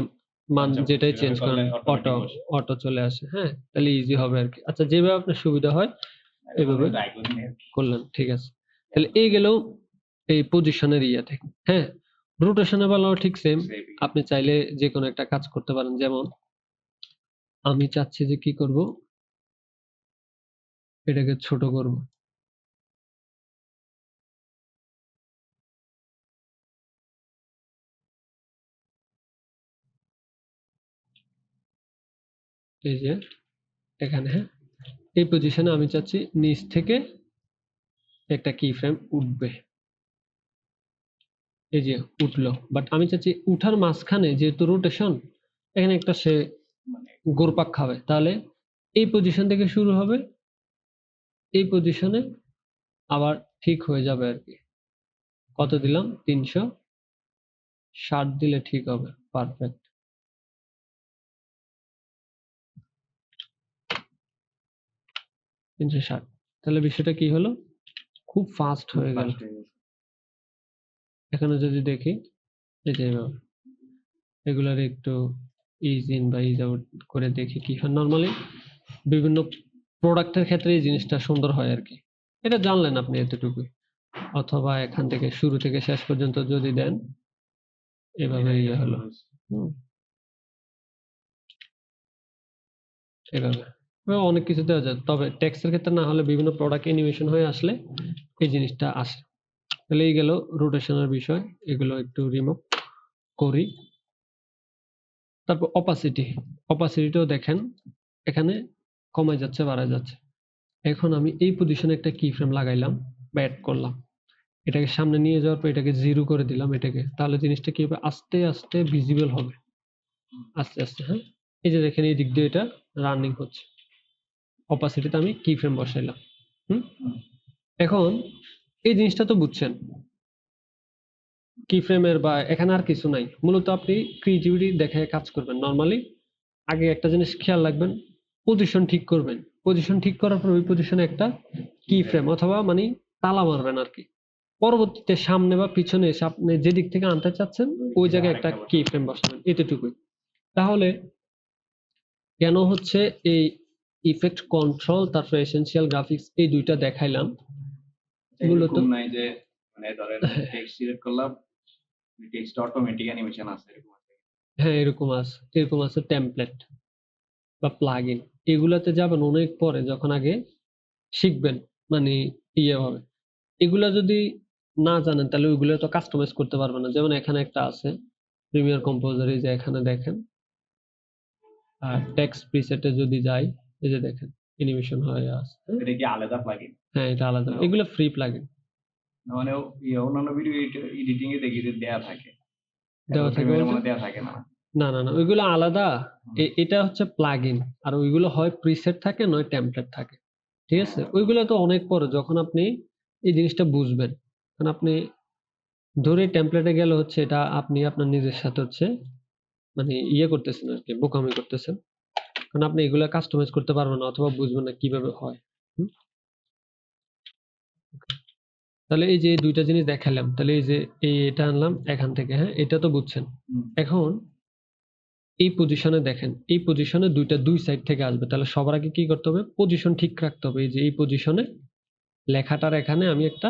মান আচ্ছা, যেটাই এভাবে চেঞ্জ করলে করেন অটোমেটিক অটো বসে। অটো চলে আসে, হ্যাঁ তাহলে ইজি হবে আর কি। আচ্ছা যেভাবে আপনার সুবিধা হয় এভাবে ট্রাই করি না। করলেন, ঠিক আছে। তাহলে এই গেলেও এই পজিশনের ইয়েতে, হ্যাঁ। রোটেশনের বেলাও ঠিক সেম, আপনি চাইলে যে কোনো একটা কাজ করতে পারেন। যেমন আমি চাচ্ছি যে কি করব, এটাকে ছোট করব, এই যে এখানে, হ্যাঁ এই পজিশনে আমি চাচ্ছি নিচ থেকে একটা কি ফ্রেম উঠবে, এই যে উঠলো। বাট আমি চাচ্ছি উঠার মাঝখানে যেহেতু রোটেশন, এখানে একটা সে মানে ঘুরপাক খাবে, তাহলে এই পজিশন থেকে শুরু হবে, এই পজিশনে আবার ঠিক হয়ে যাবে আর কি। কত দিলাম, 360 দিলে ঠিক হবে, পারফেক্ট। 360। তাহলে বিষয়টা কি হলো, খুব ফাস্ট হয়ে গেল। First হয়ে গেছে। এখানে যদি দেখি এই যে এভাবে এগুলার একটু ইজ ইন বা ইজ আউট করে দেখি কি হয়। নর্মালি বিভিন্ন প্রোডাক্টের ক্ষেত্রে এই জিনিসটা সুন্দর হয় আর কি। এটা জানলেন আপনি এতটুকু, অথবা এখান থেকে শুরু থেকে শেষ পর্যন্ত যদি দেন এভাবে ইয়ে হলো। হুম, এভাবে এভাবে অনেক কিছু দেওয়া যায়, তবে টেক্সটের ক্ষেত্রে না হলে বিভিন্ন প্রোডাক্ট অ্যানিমেশন হয়ে আসলে এই জিনিসটা আসে। তাহলে এই গেল রোটেশনের বিষয়, এগুলো একটু রিমুভ করি। তারপর অপাসিটিটাও দেখেন এখানে কমে যাচ্ছে বাড়ায় যাচ্ছে। এখন আমি এই পজিশনে একটা কি ফ্রেম লাগাইলাম বা অ্যাড করলাম, এটাকে সামনে নিয়ে যাওয়ার পর এটাকে 0 করে দিলাম এটাকে, তাহলে জিনিসটা কি হবে, আস্তে আস্তে ভিজিবল হবে, আস্তে আস্তে। হ্যাঁ, এই যে দেখেন এই দিক দিয়ে এটা রানিং হচ্ছে। অপাসিটিতে আমি কি ফ্রেম বসাইলাম। হুম, এখন এই জিনিসটা তো বুঝছেন, কি ফ্রেমের বা এখানে আর কিছু নাই। মূলত আপনি ক্রিয়েটিভিটি দেখে কাজ করবেন। নরমালি আগে একটা জিনিস খেয়াল রাখবেন, পজিশন ঠিক করবেন। পজিশন ঠিক করার পর ওই পজিশনে একটা কি ফ্রেম অথবা মানে তালা মারবেন আর কি। পরবর্তীতে সামনে বা পিছনে এসে আপনি যে দিক থেকে আনতে চাচ্ছেন ওই জায়গায় একটা কি ফ্রেম বসাবেন, এতটুকুই। তাহলে কেন হচ্ছে এই ইফেক্ট কন্ট্রোল তারপর এসেনশিয়াল গ্রাফিক্স এই দুইটা দেখাইলাম মূলত। এরকম নাই যে মানে ধরেন টেক্সট সিলেক্ট করলাম, টেক্সট অটোমেটিক অ্যানিমেশন আছে এরকম আছে। হ্যাঁ, এরকম আছে টেমপ্লেট বা প্লাগইন। এগুলাতে যাবেন অনেক পরে, যখন আগে শিখবেন মানে ইয়ে হবে। এগুলা যদি না জানেন তাহলে ওইগুলো তো কাস্টমাইজ করতে পারবেন না। যেমন এখানে একটা আছে প্রিমিয়ার কম্পোজার, এই যে এখানে দেখেন। আর টেক্সট প্রিসেটে যদি যাই, এই যে দেখেন অ্যানিমেশন হয়ে আছে। এটা কি আলাদা প্লাগইন? হ্যাঁ, এটা আলাদা, এগুলো ফ্রি প্লাগইন মানে অন্যান্য ভিডিও এডিটিং এ দেখি যে দেয়া থাকে, দেওয়া থাকে। প্রিমিয়ারে মনে দেয়া থাকে না। না, ওইগুলো আলাদা। এটা হচ্ছে প্লাগইন, আর ওইগুলো হয় প্রিসেট থাকে নয় টেমপ্লেট থাকে। ঠিক আছে, ওইগুলো তো অনেক পরে যখন আপনি এই জিনিসটা বুঝবেন। কারণ আপনি ধরে টেমপ্লেটে গেলে হচ্ছে এটা আপনি আপনার নিজের সাথে হচ্ছে মানে ইয়ে করতেছেন আর কি, বোকামি করতেছেন। কারণ আপনি এগুলা কাস্টমাইজ করতে পারবেন না অথবা বুঝবেন না কিভাবে হয়। হুম? তাহলে এই যে দুইটা জিনিস দেখালাম, তাহলে এই যে এটা আনলাম এখান থেকে। হ্যাঁ, এটা তো বুঝছেন। এখন এই পজিশনে দেখেন, এই পজিশনে দুই সাইড থেকে আসবে। তাহলে সবার আগে কি করতে হবে, পজিশন ঠিক রাখতে হবে। এই যে এই পজিশনে লেখাটার এখানে আমি একটা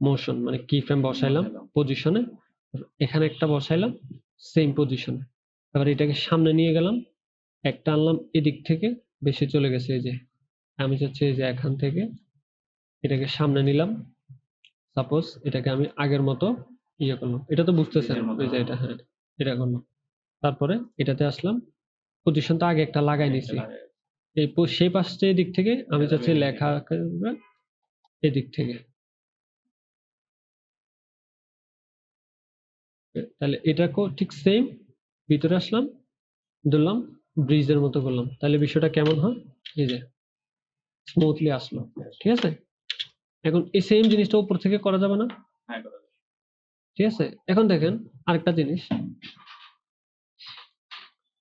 মোশন মানে কি ফ্রেম বসাইলাম পজিশনে, এখানে একটা বসাইলাম সেম পজিশনে। এবার এটাকে সামনে নিয়ে গেলাম, একটা আনলাম এদিক থেকে, বেশি চলে গেছে। এই যে আমি চাচ্ছি এই যে এখান থেকে এটাকে সামনে নিলাম। সাপোজ এটাকে আমি আগের মতো ইয়ে করলাম, এটা তো বুঝতেছেন ওই যে এটা। হ্যাঁ, এটা করলাম। তারপরে এটাতে আসলাম, পজিশন তো আগে একটা লাগাই নিছি। এই সেই পাশে এদিক থেকে আমি চাচ্ছি লেখা করবে এদিক থেকে। তাহলে এটাকেও ঠিক সেম ভিতরে আসলাম, ধরলাম ব্রিজের মতো করলাম। তাহলে বিষয়টা কেমন হয়, এই যে স্মুথলি আসলো। ঠিক আছে, এখন এই সেম জিনিসটা উপর থেকে করা যাবে না? হ্যাঁ, করা যায়। ঠিক আছে, এখন দেখেন আরেকটা জিনিস,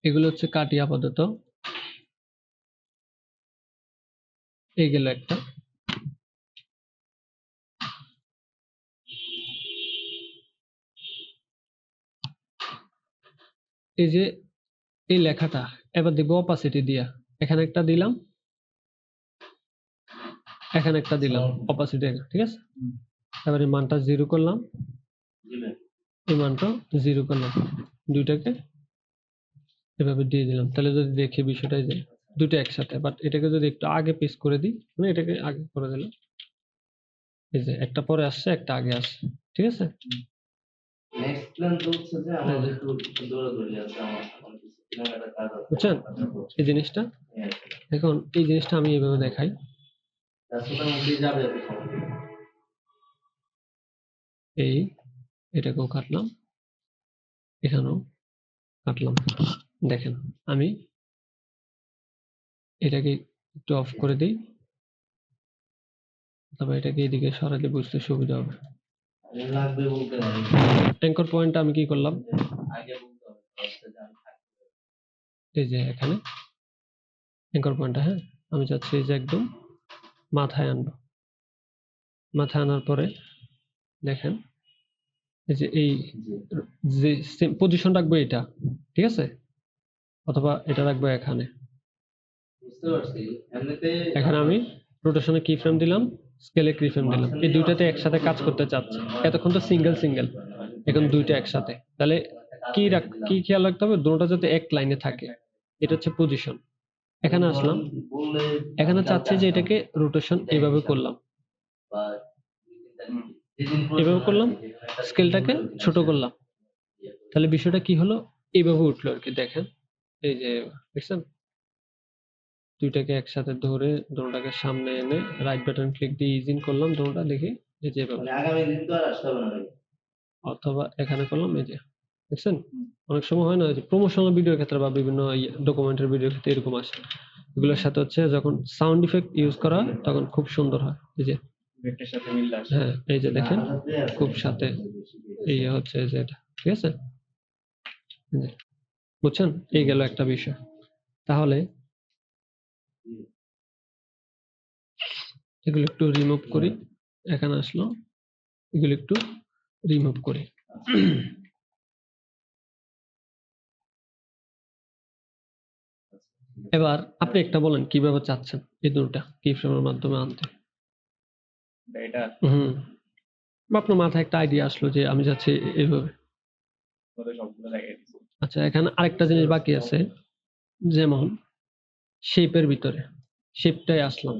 এগুলো হচ্ছে কাটি আপাতত। এই গেল একটা। এই যে এই লেখাটা এবার দেখবো অপাসিটি দিয়া, এখানে একটা দিলাম, এখানে একটা দিলাম অপাসিটি। ঠিক আছে, এবার এই মানটা 0 করলাম, এই মানটা 0 করলাম, দুইটাকে এভাবে দিয়ে দিলাম। তাহলে যদি দেখি বিষয়টা যে দুটো একসাথে, বাট এটাকে যদি একটু আগে পেস করে দিই, মানে এটাকে আগে করে দিলাম, এই যে একটা পরে আসছে একটা আগে আসছে। ঠিক আছে, নেক্সট প্ল্যান তো হচ্ছে যে আমাদের একটু দৌড়াদৌড়ি আছে, আমার কিছু কেনাকাটা কাজ আছে। বুঝছেন এই জিনিসটা? এখন এই জিনিসটা আমি এইভাবে দেখাই, রাস্তাটার মধ্যেই যাবে এত সময়। এই এটাকেও কাটলাম, এখানেও কাটলাম। দেখেন আমি এটাকে একটু অফ করে দিই, তবে এটাকে এদিকে সরালে বুঝতে সুবিধা হবে। লাগবে বলতে পারি, অ্যাঙ্কর পয়েন্টটা আমি কি করলাম, আগে বলতে হবে রাস্তা জাম থাকবে। এই যে এখানে অ্যাঙ্কর পয়েন্টটা। হ্যাঁ, আমি চাচ্ছি এই যে একদম মাথায় আনবো, মাথায় আনার পরে দেখেন এই যে এই যে পজিশন রাখবো এটা, ঠিক আছে, অথবা এটা রাখবো এখানে। বুঝতে পারছি এমনিতে এখানে আমি রোটেশনে কি ফ্রেম দিলাম, স্কেলে কি ফ্রেম দিলাম, এই দুইটাতে একসাথে কাজ করতে চাচ্ছি। এতক্ষণ তো সিঙ্গেল সিঙ্গেল, এখন দুইটা একসাথে। তাহলে কি খেয়াল রাখতে হবে, দুটোটা যাতে এক লাইনে থাকে, এটা হচ্ছে পজিশন। এখানে আসলাম, এখানে চাচ্ছি যে এটাকে রোটেশন এইভাবে করলাম, এভাবে করলাম, স্কেলটাকে ছোট করলাম। তাহলে বিষয়টা কি হলো, এইভাবে উঠলো আর কি। দেখেন এই যে দেখছেন, দুইটাকে একসাথে ধরে দুটোটাকে সামনে এনে রাইট বাটন ক্লিক দিয়ে ইজ ইন করলাম দুটোটা, দেখি এই যে এভাবে। মানে আগামী দিন তো আর আসতে হবে না ভাই। অথবা এখানে করলাম, এই যে দেখছেন। অনেক সময় হয় না যে প্রমোশনাল ভিডিওর ক্ষেত্রে বা বিভিন্ন ডকুমেন্টারি ভিডিওর ক্ষেত্রে এরকম আসে, এগুলোর সাথে হচ্ছে যখন সাউন্ড ইফেক্ট ইউজ করা হয় তখন খুব সুন্দর হয়। এই যে ইফেক্টের সাথে মিল আসে। হ্যাঁ, এই যে দেখেন খুব সাথে এই হচ্ছে যে এটা, ঠিক আছে, এই যে, বুঝছেন, এই গেল একটা বিষয়। তাহলে এগুলো একটু রিমুভ করি, এখানে আসলো, এগুলো একটু রিমুভ করি। এবার আপনি একটা বলেন কিভাবে চাচ্ছেন এই দুটোটা কি ফ্রেমের মাধ্যমে আনতে। এটা বা আপনার মাথায় একটা আইডিয়া আসলো যে আমি যাচ্ছি এইভাবে। ওদের সবগুলো দেখাই দিছি। আচ্ছা, এখানে আরেকটা জিনিস বাকি আছে, যেমন শেপের ভিতরে শেপটাই আসলাম,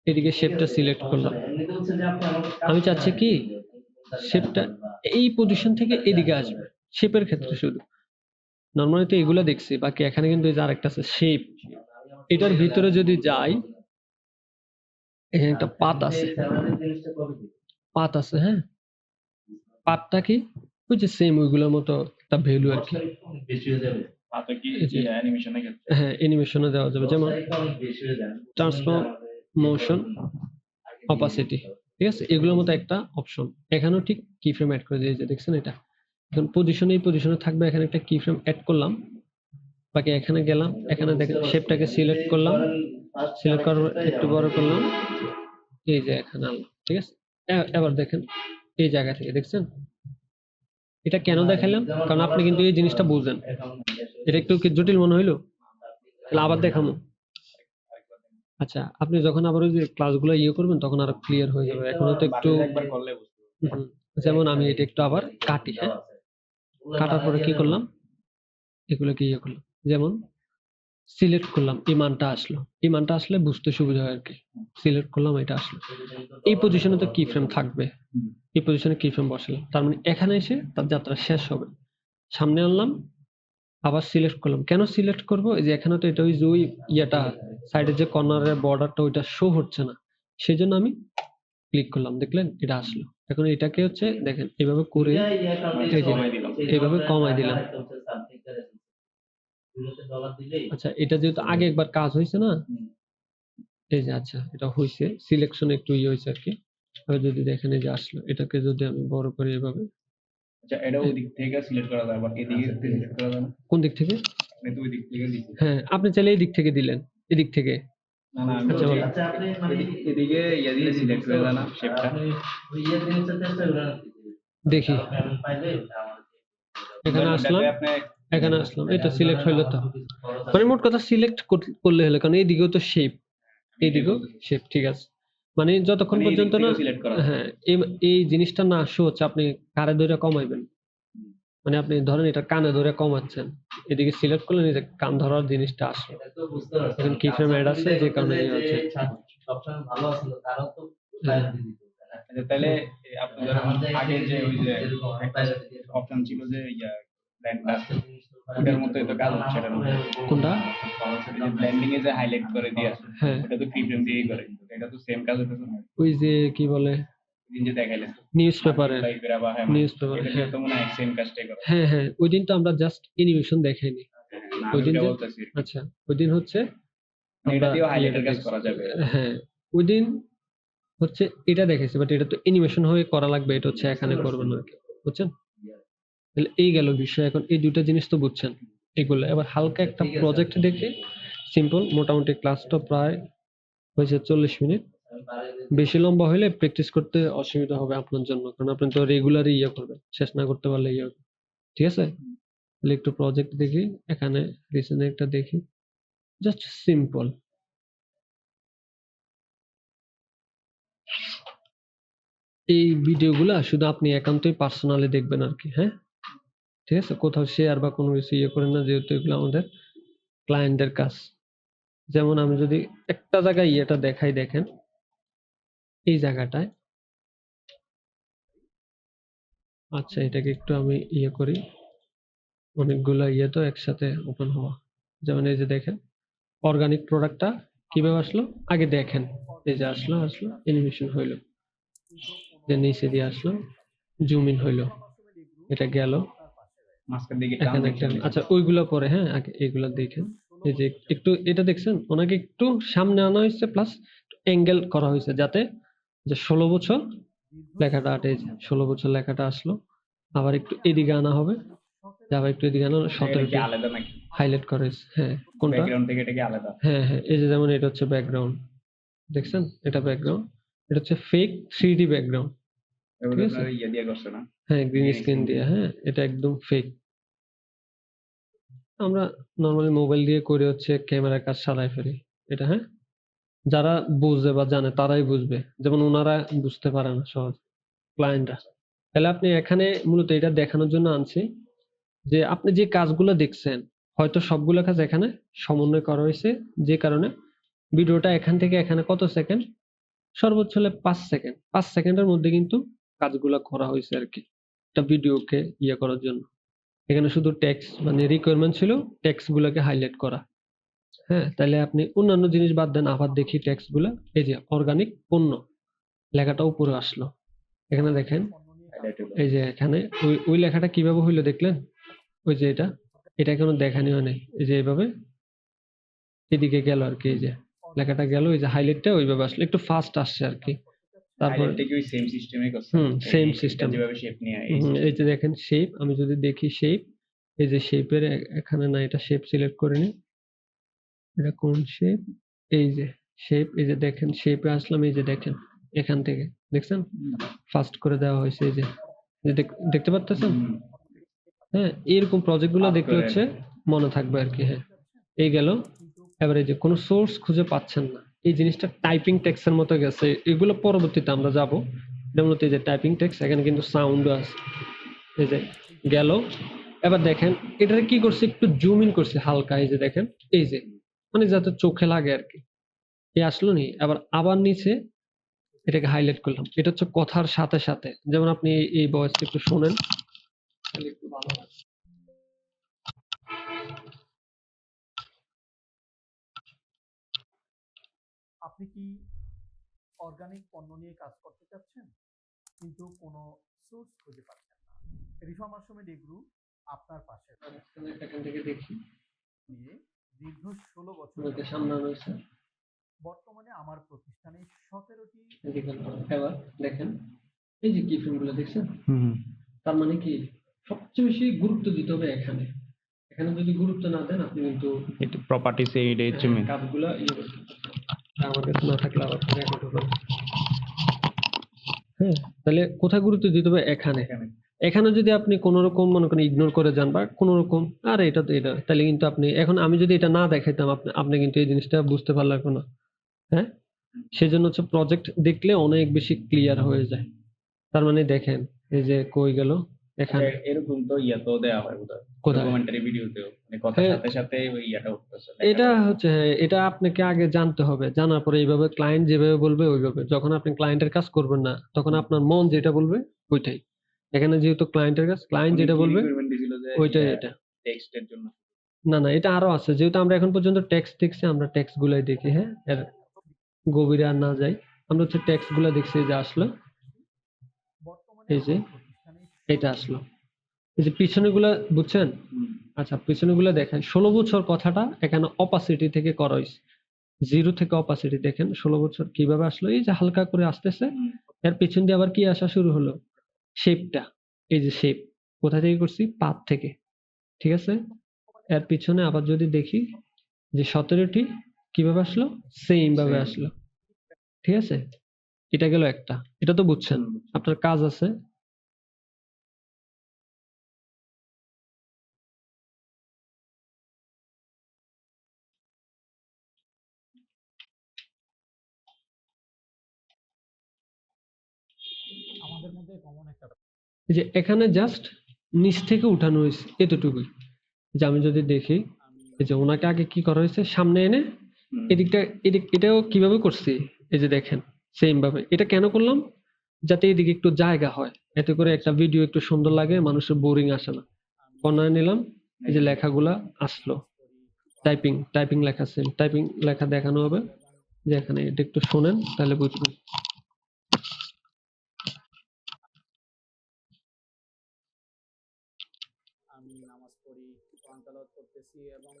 এদিকে শেপটা সিলেক্ট করলাম। এমনিতে হচ্ছে যে আপনি আমাকে আমি চাচ্ছি কি শেপটা এই পজিশন থেকে এদিকে আসবে, শেপের ক্ষেত্রে শুধু। নর্মালি তো এগুলো দেখছি, বাকি এখানে কিন্তু এই যে আরেকটা আছে শেপ, এটার ভিতরে যদি যাই, এখানে একটা পাত আছে, পাত আছে, হ্যাঁ, পাতটা কি ওই যে সেম ওইগুলোর মতো একটা ভ্যালু আর কি। বেশি হয়ে যাবে। হাতে কি এই যে অ্যানিমেশনের ক্ষেত্রে হ্যাঁ, অ্যানিমেশনে দেওয়া যাবে, যেমন অনেক বেশি হয়ে যায়। ট্রান্সফর্ম, মোশন, অপাসিটি, ঠিক আছে, এগুলোর মতো একটা অপশন এখানেও ঠিক কি ফ্রেম অ্যাড করে দিয়েছে, দেখছেন এটা। এখন পজিশনে, এই পজিশনে থাকবে, এখানে একটা কি ফ্রেম অ্যাড করলাম, বাকি এখানে গেলাম, এখানে দেখেন শেপটাকে সিলেক্ট করলাম, সিলেক্ট করার পর একটু বড় করলাম, এই যে এখানে আনলাম, ঠিক আছে। এবার দেখেন এই জায়গা থেকে দেখছেন, এটা কেন দেখালাম, কারণ আপনি কিন্তু এই জিনিসটা বুঝেন। এটা একটু কি জটিল মনে হইলো, তাহলে আবার দেখাবো। আচ্ছা, আপনি যখন আবার ওই যে ক্লাসগুলো করবেন তখন আরো ক্লিয়ার হয়ে যাবে, এখনো তো একটু একবার করলে বুঝতে পারবে। যেমন আমি এটা একটু আবার কাটি, হ্যাঁ, কাটার পরে কি করলাম, এগুলোকে করলাম, যেমন সিলেক্ট করলাম, এই মানটা আসলো, এই মানটা আসলে বুঝতে সুবিধা হয় আর কি। সিলেক্ট করলাম, এটা আসলো, এই পজিশনে তো কি ফ্রেম থাকবে, এই পজিশনে কি ফ্রেম বসালাম, তার মানে এখানে এসে তার যাত্রা শেষ হবে। সামনে আনলাম, আবার সিলেক্ট করলাম, কেন সিলেক্ট করব, এই যে এখানে তো এটা ওই যে ওই ইয়েটা সাইডের যে কর্নারের বর্ডারটা ওইটা শো হচ্ছে না, সেই জন্য আমি ক্লিক করলাম, দেখলেন এটা আসলো। এখন এটাকে হচ্ছে দেখেন এইভাবে করে এই যে এইভাবে কমাই দিলাম। আচ্ছা, এটা যেহেতু আগে একবার কাজ হয়েছে না, এই যে আচ্ছা এটা হয়েছে, সিলেকশন একটু হয়েছে আর কি। আর যদি দেখেন এই যে আসলো, এটাকে যদি আমি বড় করি এভাবে, আচ্ছা, এটা ওই দিক থেকে সিলেক্ট করা যায়, আবার এদিকে সিলেক্ট করা যায় না? কোন দিক থেকে? আপনি তো ওই দিক থেকে দিচ্ছেন। হ্যাঁ, আপনি চাইলে এই দিক থেকে দিলেন, এদিক থেকে। না না, আমি আচ্ছা, বলছি বলো। এদিকে দিয়ে সিলেক্ট হয়ে যায় না শেপটা? দেখি, এখানে আসলাম, আপনি এখানে আসলাম, এই তো সিলেক্ট হইলো তো। মানে মোট কথা সিলেক্ট করলে হলো, কারণ এইদিকেও তো শেপ, এইদিকেও শেপ, ঠিক আছে। মানে যতক্ষণ মানে এই দিক পর্যন্ত না, থেকেও select করা যায়। হ্যাঁ, এই জিনিসটা না শো হচ্ছে, আপনি কারে ধরে কমাইবেন, মানে আপনি ধরেন এটা কানে ধরে কমাচ্ছেন, এদিকে সিলেক্ট করলেন, এই যে কান ধরার জিনিসটা আসলো। এখন কি ফ্রেম অ্যাড আছে, যে কারণে এই হচ্ছে। সবসময় ভালো আছে তারাও তো আচ্ছা, তাহলে আপনি ধরেন আগে যে ওই যে অপশন ছিল যে ব্ল্যান্ডটা, ওটার মতো তো কাজ হচ্ছে এটার মধ্যে। কোনটা? ব্লেন্ডিং এ যে হাইলাইট করে দিয়া, হ্যাঁ, ওটা তো ফ্রি ফ্রেম দিয়েই করে, এটা তো সেম কাজ হতেছে না? ওই যে কি বলে দিন যে দেখাইলেন নিউজ পেপারে, লাইক করা বা হ্যাঁ, নিউজ পেপার, এটা হ্যাঁ তো মনে হয় সেম কাজটাই করে। হ্যাঁ হ্যাঁ, ওই দিন তো আমরা জাস্ট অ্যানিমেশন দেখাইনি, না, ওই আমি দিন ওটা যে, বলতেছি। আচ্ছা ওই দিন হচ্ছে মানে এটা আমরা দিয়েও হাইলাইটের ইয়েটা কাজ দেখছি। করা যাবে। হ্যাঁ, ওই দিন হচ্ছে এটা দেখেছি, বাট এটা তো অ্যানিমেশন হয়ে করা লাগবে, এটা হচ্ছে এখানে করবেন আর কি, বুঝছেন। তাহলে এই গেল বিষয়, এখন এই দুইটা জিনিস তো বুঝছেন এগুলো। এবার হালকা একটা প্রজেক্ট দেখে সিম্পল, মোটামুটি ক্লাসটা প্রায় হয়েছে 40 মিনিট। বেশি লম্বা হলে প্র্যাকটিস করতে অসুবিধা হবে আপনার জন্য, কারণ আপনি তো রেগুলারই ইয়ে করবেন, শেষ না করতে পারলে ইয়ে হবে। ঠিক আছে, তাহলে একটু প্রজেক্ট দেখি, এখানে রিসেন্ট একটা দেখি, জাস্ট সিম্পল। এই ভিডিওগুলা শুধু আপনি একান্তই পার্সোনালি দেখবেন আর কি, হ্যাঁ ঠিক আছে, কোথাও শেয়ার বা কোনো কিছু ইয়ে করেন না, যেহেতু এগুলো আমাদের ক্লায়েন্টের কাজ। যেমন আমি যদি একটা জায়গায় ইয়েটা দেখাই, দেখেন এই জায়গাটায়, আচ্ছা এটাকে একটু আমি ইয়ে করি, অনেকগুলো ইয়ে তো একসাথে ওপেন হওয়া। যেমন এই যে দেখেন অর্গানিক প্রোডাক্টটা কিভাবে আসলো, আগে দেখেন এই যে আসলো অ্যানিমেশন হইলো, যে নিচে দিয়ে আসলো, জুম ইন হইলো, এটা গেল মাঝখান দিকে টান এখানে একটা, দেখছেন। আচ্ছা ওইগুলো পরে, হ্যাঁ আগে এইগুলো দেখেন। এই যে একটু এটা দেখছেন, ওনাকে একটু সামনে আনা হয়েছে, প্লাস অ্যাঙ্গেল করা হয়েছে, যাতে যে 16 বছর লেখাটা আটে, 16 বছর লেখাটা আসলো, আবার একটু এদিকে আনা হবে, আবার একটু এদিকে আনা, এটা কি 17টি আলাদা নাকি? হাইলাইট করা হয়েছে। হ্যাঁ কোনটা, ব্যাকগ্রাউন্ড থেকে এটা কি আলাদা? হ্যাঁ হ্যাঁ, এই যে যেমন এটা হচ্ছে ব্যাকগ্রাউন্ড, দেখছেন এটা ব্যাকগ্রাউন্ড, এটা হচ্ছে ফেক 3D ব্যাকগ্রাউন্ড, এগুলো ঠিক আছে, আপনারা ইয়ে দিয়ে করছে না? হ্যাঁ গ্রিন Green স্ক্রিন screen দিয়ে, হ্যাঁ এটা একদম ফেক। আমরা নর্মালি মোবাইল দিয়ে করে হচ্ছে ক্যামেরার কাজ সারাই ফেলি এটা, হ্যাঁ যারা বুঝে বা জানে তারাই বুঝবে, যেমন ওনারা বুঝতে পারে না সহজ, ক্লায়েন্টরা। তাহলে আপনি এখানে মূলত এটা দেখানোর জন্য আনছি, যে আপনি যে কাজগুলো দেখছেন হয়তো সবগুলো কাজ এখানে সমন্বয় করা হয়েছে, যে কারণে ভিডিওটা এখান থেকে এখানে কত সেকেন্ড, সর্বোচ্চ হলে 5 সেকেন্ড, 5 সেকেন্ডের মধ্যে কিন্তু কাজগুলো করা হয়েছে আর কি, একটা ভিডিওকে ইয়ে করার জন্য। এখানে শুধু টেক্সট মানে রিকোয়ারমেন্ট ছিল টেক্সট গুলোকে হাইলাইট করা। হ্যাঁ তাহলে আপনি অন্যান্য জিনিস বাদ দেন, আবার দেখি টেক্সট গুলা, এই যে অর্গানিক পণ্য লেখাটা উপরে আসলো, এখানে দেখেন highlight হলো। এই যে এখানে ওই লেখাটা কিভাবে হইলো দেখলেন, ওই যে এটা এখনো দেখানি হয় নাই, এই যে এইভাবে এদিকে গেল আর কি, এই যে লেখাটা গেল, এই যে হাইলাইটটা ওইভাবে আসলো, একটু ফাস্ট আসছে আর কি। তারপর Highlight টা কি ওই সেম সিস্টেমে করছে? সেম এটা সিস্টেম, যেভাবে শেপ নিয়ে এই এই যে দেখেন শেপ, আমি যদি দেখি শেপ, এই যে শেপের এখানে না, এটা শেপ সিলেক্ট করে নি, এটা কোন শেপ, এই যে শেপ, এই যে দেখেন শেপে আসলাম, এই যে দেখেন এখান থেকে দেখছেন ফাস্ট করে দেওয়া হয়েছে, এই যে দেখতে পাচ্ছেন, হ্যাঁ এরকম প্রজেক্ট গুলো Fast দেখলে করে। হচ্ছে মনে থাকবে আর কি। হ্যাঁ এই গেল, এবারে যে কোনো সোর্স খুঁজে পাচ্ছেন না, এই জিনিসটা টাইপিং টেক্সট এর মতো গেছে, এগুলো পরবর্তীতে আমরা যাব, যেমন এই যে টাইপিং টেক্সট, এখানে কিন্তু সাউন্ড আছে, এই যে গেল। এবার দেখেন এটাকে কি করছে, একটু জুম ইন করছে হালকা, এই যে দেখেন, এই যে মানে যাতে চোখে লাগে আর কি, এই আসলো নি, আবার নিচে এটাকে হাইলাইট করলাম, এটা হচ্ছে কথার সাথে সাথে, যেমন আপনি এই ভয়েসটা একটু শোনেন তাহলে একটু ভালো হয়। আপনি কি অর্গানিক পণ্য নিয়ে কাজ করতে চাচ্ছেন কিন্তু কোনো সোর্স খুঁজে পাচ্ছেন না? রিফর্মার সময় গ্রুপ আপনার পাশে এখান থেকে দেখি নিয়ে দীর্ঘ 16 বছর ওকে সামনে রয়েছে, বর্তমানে আমার প্রতিষ্ঠানে 17টি এদিকে এবার দেখেন এই যে কি ফিল্মগুলো দেখছেন, তার মানে কি সবচেয়ে বেশি গুরুত্ব দিতে হবে এখানে, এখানে যদি গুরুত্ব না দেন আপনি কিন্তু এটা প্রপার্টিস এইটা হচ্ছে মেন। কাজগুলো ইয়ে করতে পারবেন। আমার কাছে না থাকলে আবার রেকর্ড হবে। হ্যাঁ তাহলে কোথায় গুরুত্ব দিতে হবে, এখানে। এখানে যদি আপনি কোনো রকম মনে করেন ইগনোর করে যান বা কোনো রকম আর এটা তো এটা, তাহলে কিন্তু আপনি এখন আমি যদি এটা না দেখাইতাম আপনি কিন্তু এই জিনিসটা বুঝতে পারলেন না, হ্যাঁ সেজন্য হচ্ছে প্রজেক্ট দেখলে অনেক বেশি ক্লিয়ার হয়ে যায়। তার মানে দেখেন এই যে কই গেল এখানে, এরকম তো ইয়াতেও দেওয়া হয় বোধহয়, কোথায়? ডকুমেন্টারি ভিডিওতেও, মানে কথার হ্যাঁ। সাথে সাথে ওই ইয়াটা উঠতেছে। এটা হচ্ছে এটা আপনাকে আগে জানতে হবে, জানার পরে এইভাবে ক্লায়েন্ট যেভাবে বলবে ওইভাবে, যখন আপনি ক্লায়েন্টের কাজ করবেন না তখন আপনার মন যেটা বলবে ওইটাই। এখানে যেহেতু ক্লায়েন্টের কাজ, ক্লায়েন্ট যেটা বলবে ওইটাই এটা। টেক্সটের জন্য না এটা আরো আছে, যেহেতু আমরা এখন পর্যন্ত টেক্সট দেখছি, আমরা টেক্সট গুলাই দেখি, হ্যাঁ এর গভীরে আর না যাই, আমরা হচ্ছে টেক্সট গুলা দেখছি, এই যে আসলো, এই যে এটা আসলো, এই যে পিছনে গুলা বুঝছেন, আচ্ছা পিছনে গুলা দেখেন 16 বছর কথাটা এখানে অপাসিটি থেকে করা হয়েছে, 0 থেকে অপাসিটি দেখেন 16 বছর কিভাবে আসলো, এই যে হালকা করে আসতেছে, এর পিছন দিয়ে আবার কি আসা শুরু হলো, শেপটা, এই যে শেপ কোথা থেকে করছি, পাত থেকে, ঠিক আছে। এর পিছনে আবার যদি দেখি যে 17টি কিভাবে আসলো, সেম ভাবে আসলো, ঠিক আছে, এটা গেল একটা, এটা তো বুঝছেন। আপনার কাজ আছে আমাদের মধ্যে কমন একটা যে এখানে জাস্ট নিচ থেকে উঠানো হয়েছে এতটুকুই। যে আমি যদি দেখি এই যে ওনাকে আগে কি করা হয়েছে, সামনে এনে এদিকটা এটাও কিভাবে করছি, এই যে দেখেন সেম ভাবে। এটা কেন করলাম, যাতে এদিকে একটু জায়গা হয়, এতে করে একটা ভিডিও একটু সুন্দর লাগে, মানুষের বোরিং আসে না। কর্নারে নিলাম, এই যে লেখাগুলা আসলো, টাইপিং লেখা, সেম টাইপিং লেখা দেখানো হবে। যে এখানে এটা একটু শোনেন তাহলে বুঝবেন। আমি নামাজ পড়ি, কোরআন তেলাওয়াত করতেছি এবং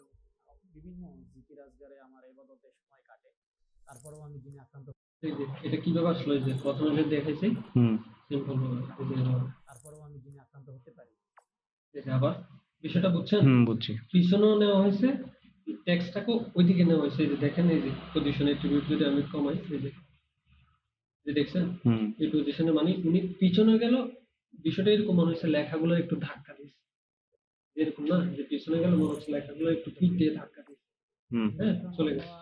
বিভিন্ন জিকির আজগারে আমার ইবাদতে সময় কাটে। তারপরেও আমি জিনে আক্রান্ত, এই যে এটা কিভাবে আসলো, এই যে প্রথমে যে দেখাইছি সিম্পল ভাবে, এই যে এভাবে। তারপরেও আমি জিনে আক্রান্ত হতে পারি। এই যে আবার বিষয়টা বুঝছেন, বুঝছি। পিছনেও নেওয়া হয়েছে, টেক্সটটাকেও ওইদিকে নেওয়া হয়েছে। এই যে দেখেন, এই যে পজিশন এট্রিবিউট যদি আমি কমাই, এই যে দেখছেন এই পজিশনে, মানে উনি পিছনে গেল, বিষয়টা এরকম মনে হচ্ছে লেখাগুলো একটু ধাক্কা দিচ্ছে, এরকম না যে পিছনে গেল মনে হচ্ছে লেখাগুলো একটু পিঠ দিয়ে ধাক্কা দিচ্ছে। হ্যাঁ, চলে গেছে।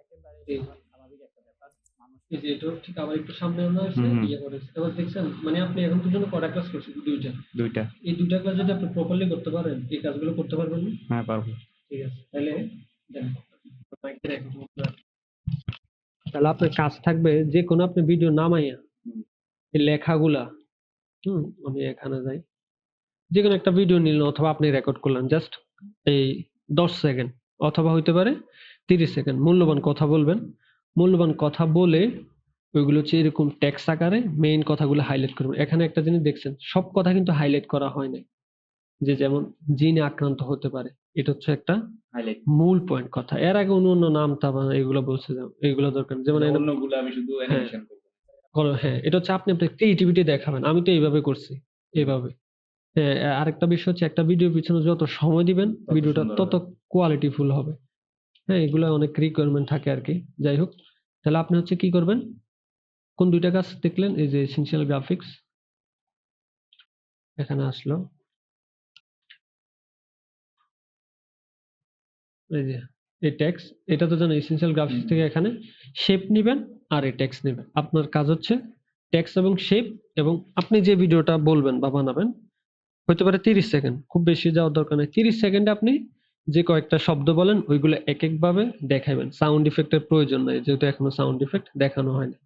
একেবারে এই স্বাভাবিক একটা ব্যাপার। মানুষ এই যে এটাও ঠিক আবার একটু সামনে আনা হয়েছে, ইয়ে করেছে। এবার দেখছেন, মানে আপনি এখন পর্যন্ত কটা ক্লাস করছেন? দুইটা। এই দুইটা ক্লাস যদি আপনি প্রপারলি করতে পারেন, এই কাজগুলো করতে পারবেন না? হ্যাঁ, পারবো। ঠিক আছে, তাহলে দেন। তাহলে আপনার কাজ থাকবে যে কোনো আপনি ভিডিও নামাইয়া এই লেখাগুলা, আমি এখানে যাই, যে কোনো একটা ভিডিও নিলেন অথবা আপনি রেকর্ড করলেন, জাস্ট এই 10 সেকেন্ড অথবা হইতে পারে 30 সেকেন্ড মূল্যবান কথা বলবেন। মূল্যবান কথা বলে ওইগুলো হচ্ছে এরকম টেক্সট আকারে মেইন কথাগুলো হাইলাইট করবেন। এখানে একটা জিনিস দেখছেন, সব কথা কিন্তু হাইলাইট করা হয় নাই। যে যেমন জিনে আক্রান্ত হতে পারে, এটা হচ্ছে একটা হাইলাইট মূল পয়েন্ট কথা। এর আগে অন্য অন্য নাম তাম এগুলো বলছে, এগুলো দরকার নেই। যেমন অন্যগুলো আমি শুধু অ্যানিমেশন করব। হ্যাঁ, এটা হচ্ছে আপনি আপনার ক্রিয়েটিভিটি দেখাবেন। আমি তো এইভাবে করছি, এইভাবে। হ্যাঁ, আরেকটা বিষয় হচ্ছে, একটা ভিডিও পিছনে যত সময় দিবেন ভিডিওটা সুন্দর তত কোয়ালিটিফুল হবে। হ্যাঁ, এগুলো অনেক রিকোয়ারমেন্ট থাকে আর কি। যাই হোক, তাহলে আপনি হচ্ছে কি করবেন, কোন দুইটা কাজ দেখলেন, এই যে এসেনশিয়াল গ্রাফিক্স এখানে আসলো, এই যে এই টেক্সট, এটা তো জানেন এসেনশিয়াল গ্রাফিক্স থেকে এখানে শেপ নেবেন আর এই টেক্সট নেবেন। আপনার কাজ হচ্ছে টেক্সট এবং শেপ, এবং আপনি যে ভিডিওটা বলবেন বা বানাবেন হতে পারে 30 সেকেন্ড, খুব বেশি যাওয়ার দরকার নেই। 30 সেকেন্ডে আপনি যে কয়েকটা শব্দ বলেন ওইগুলো এক এক ভাবে দেখাবেন। সাউন্ড ইফেক্টের প্রয়োজন নাই, যেহেতু এখনো সাউন্ড ইফেক্ট দেখানো হয়নি।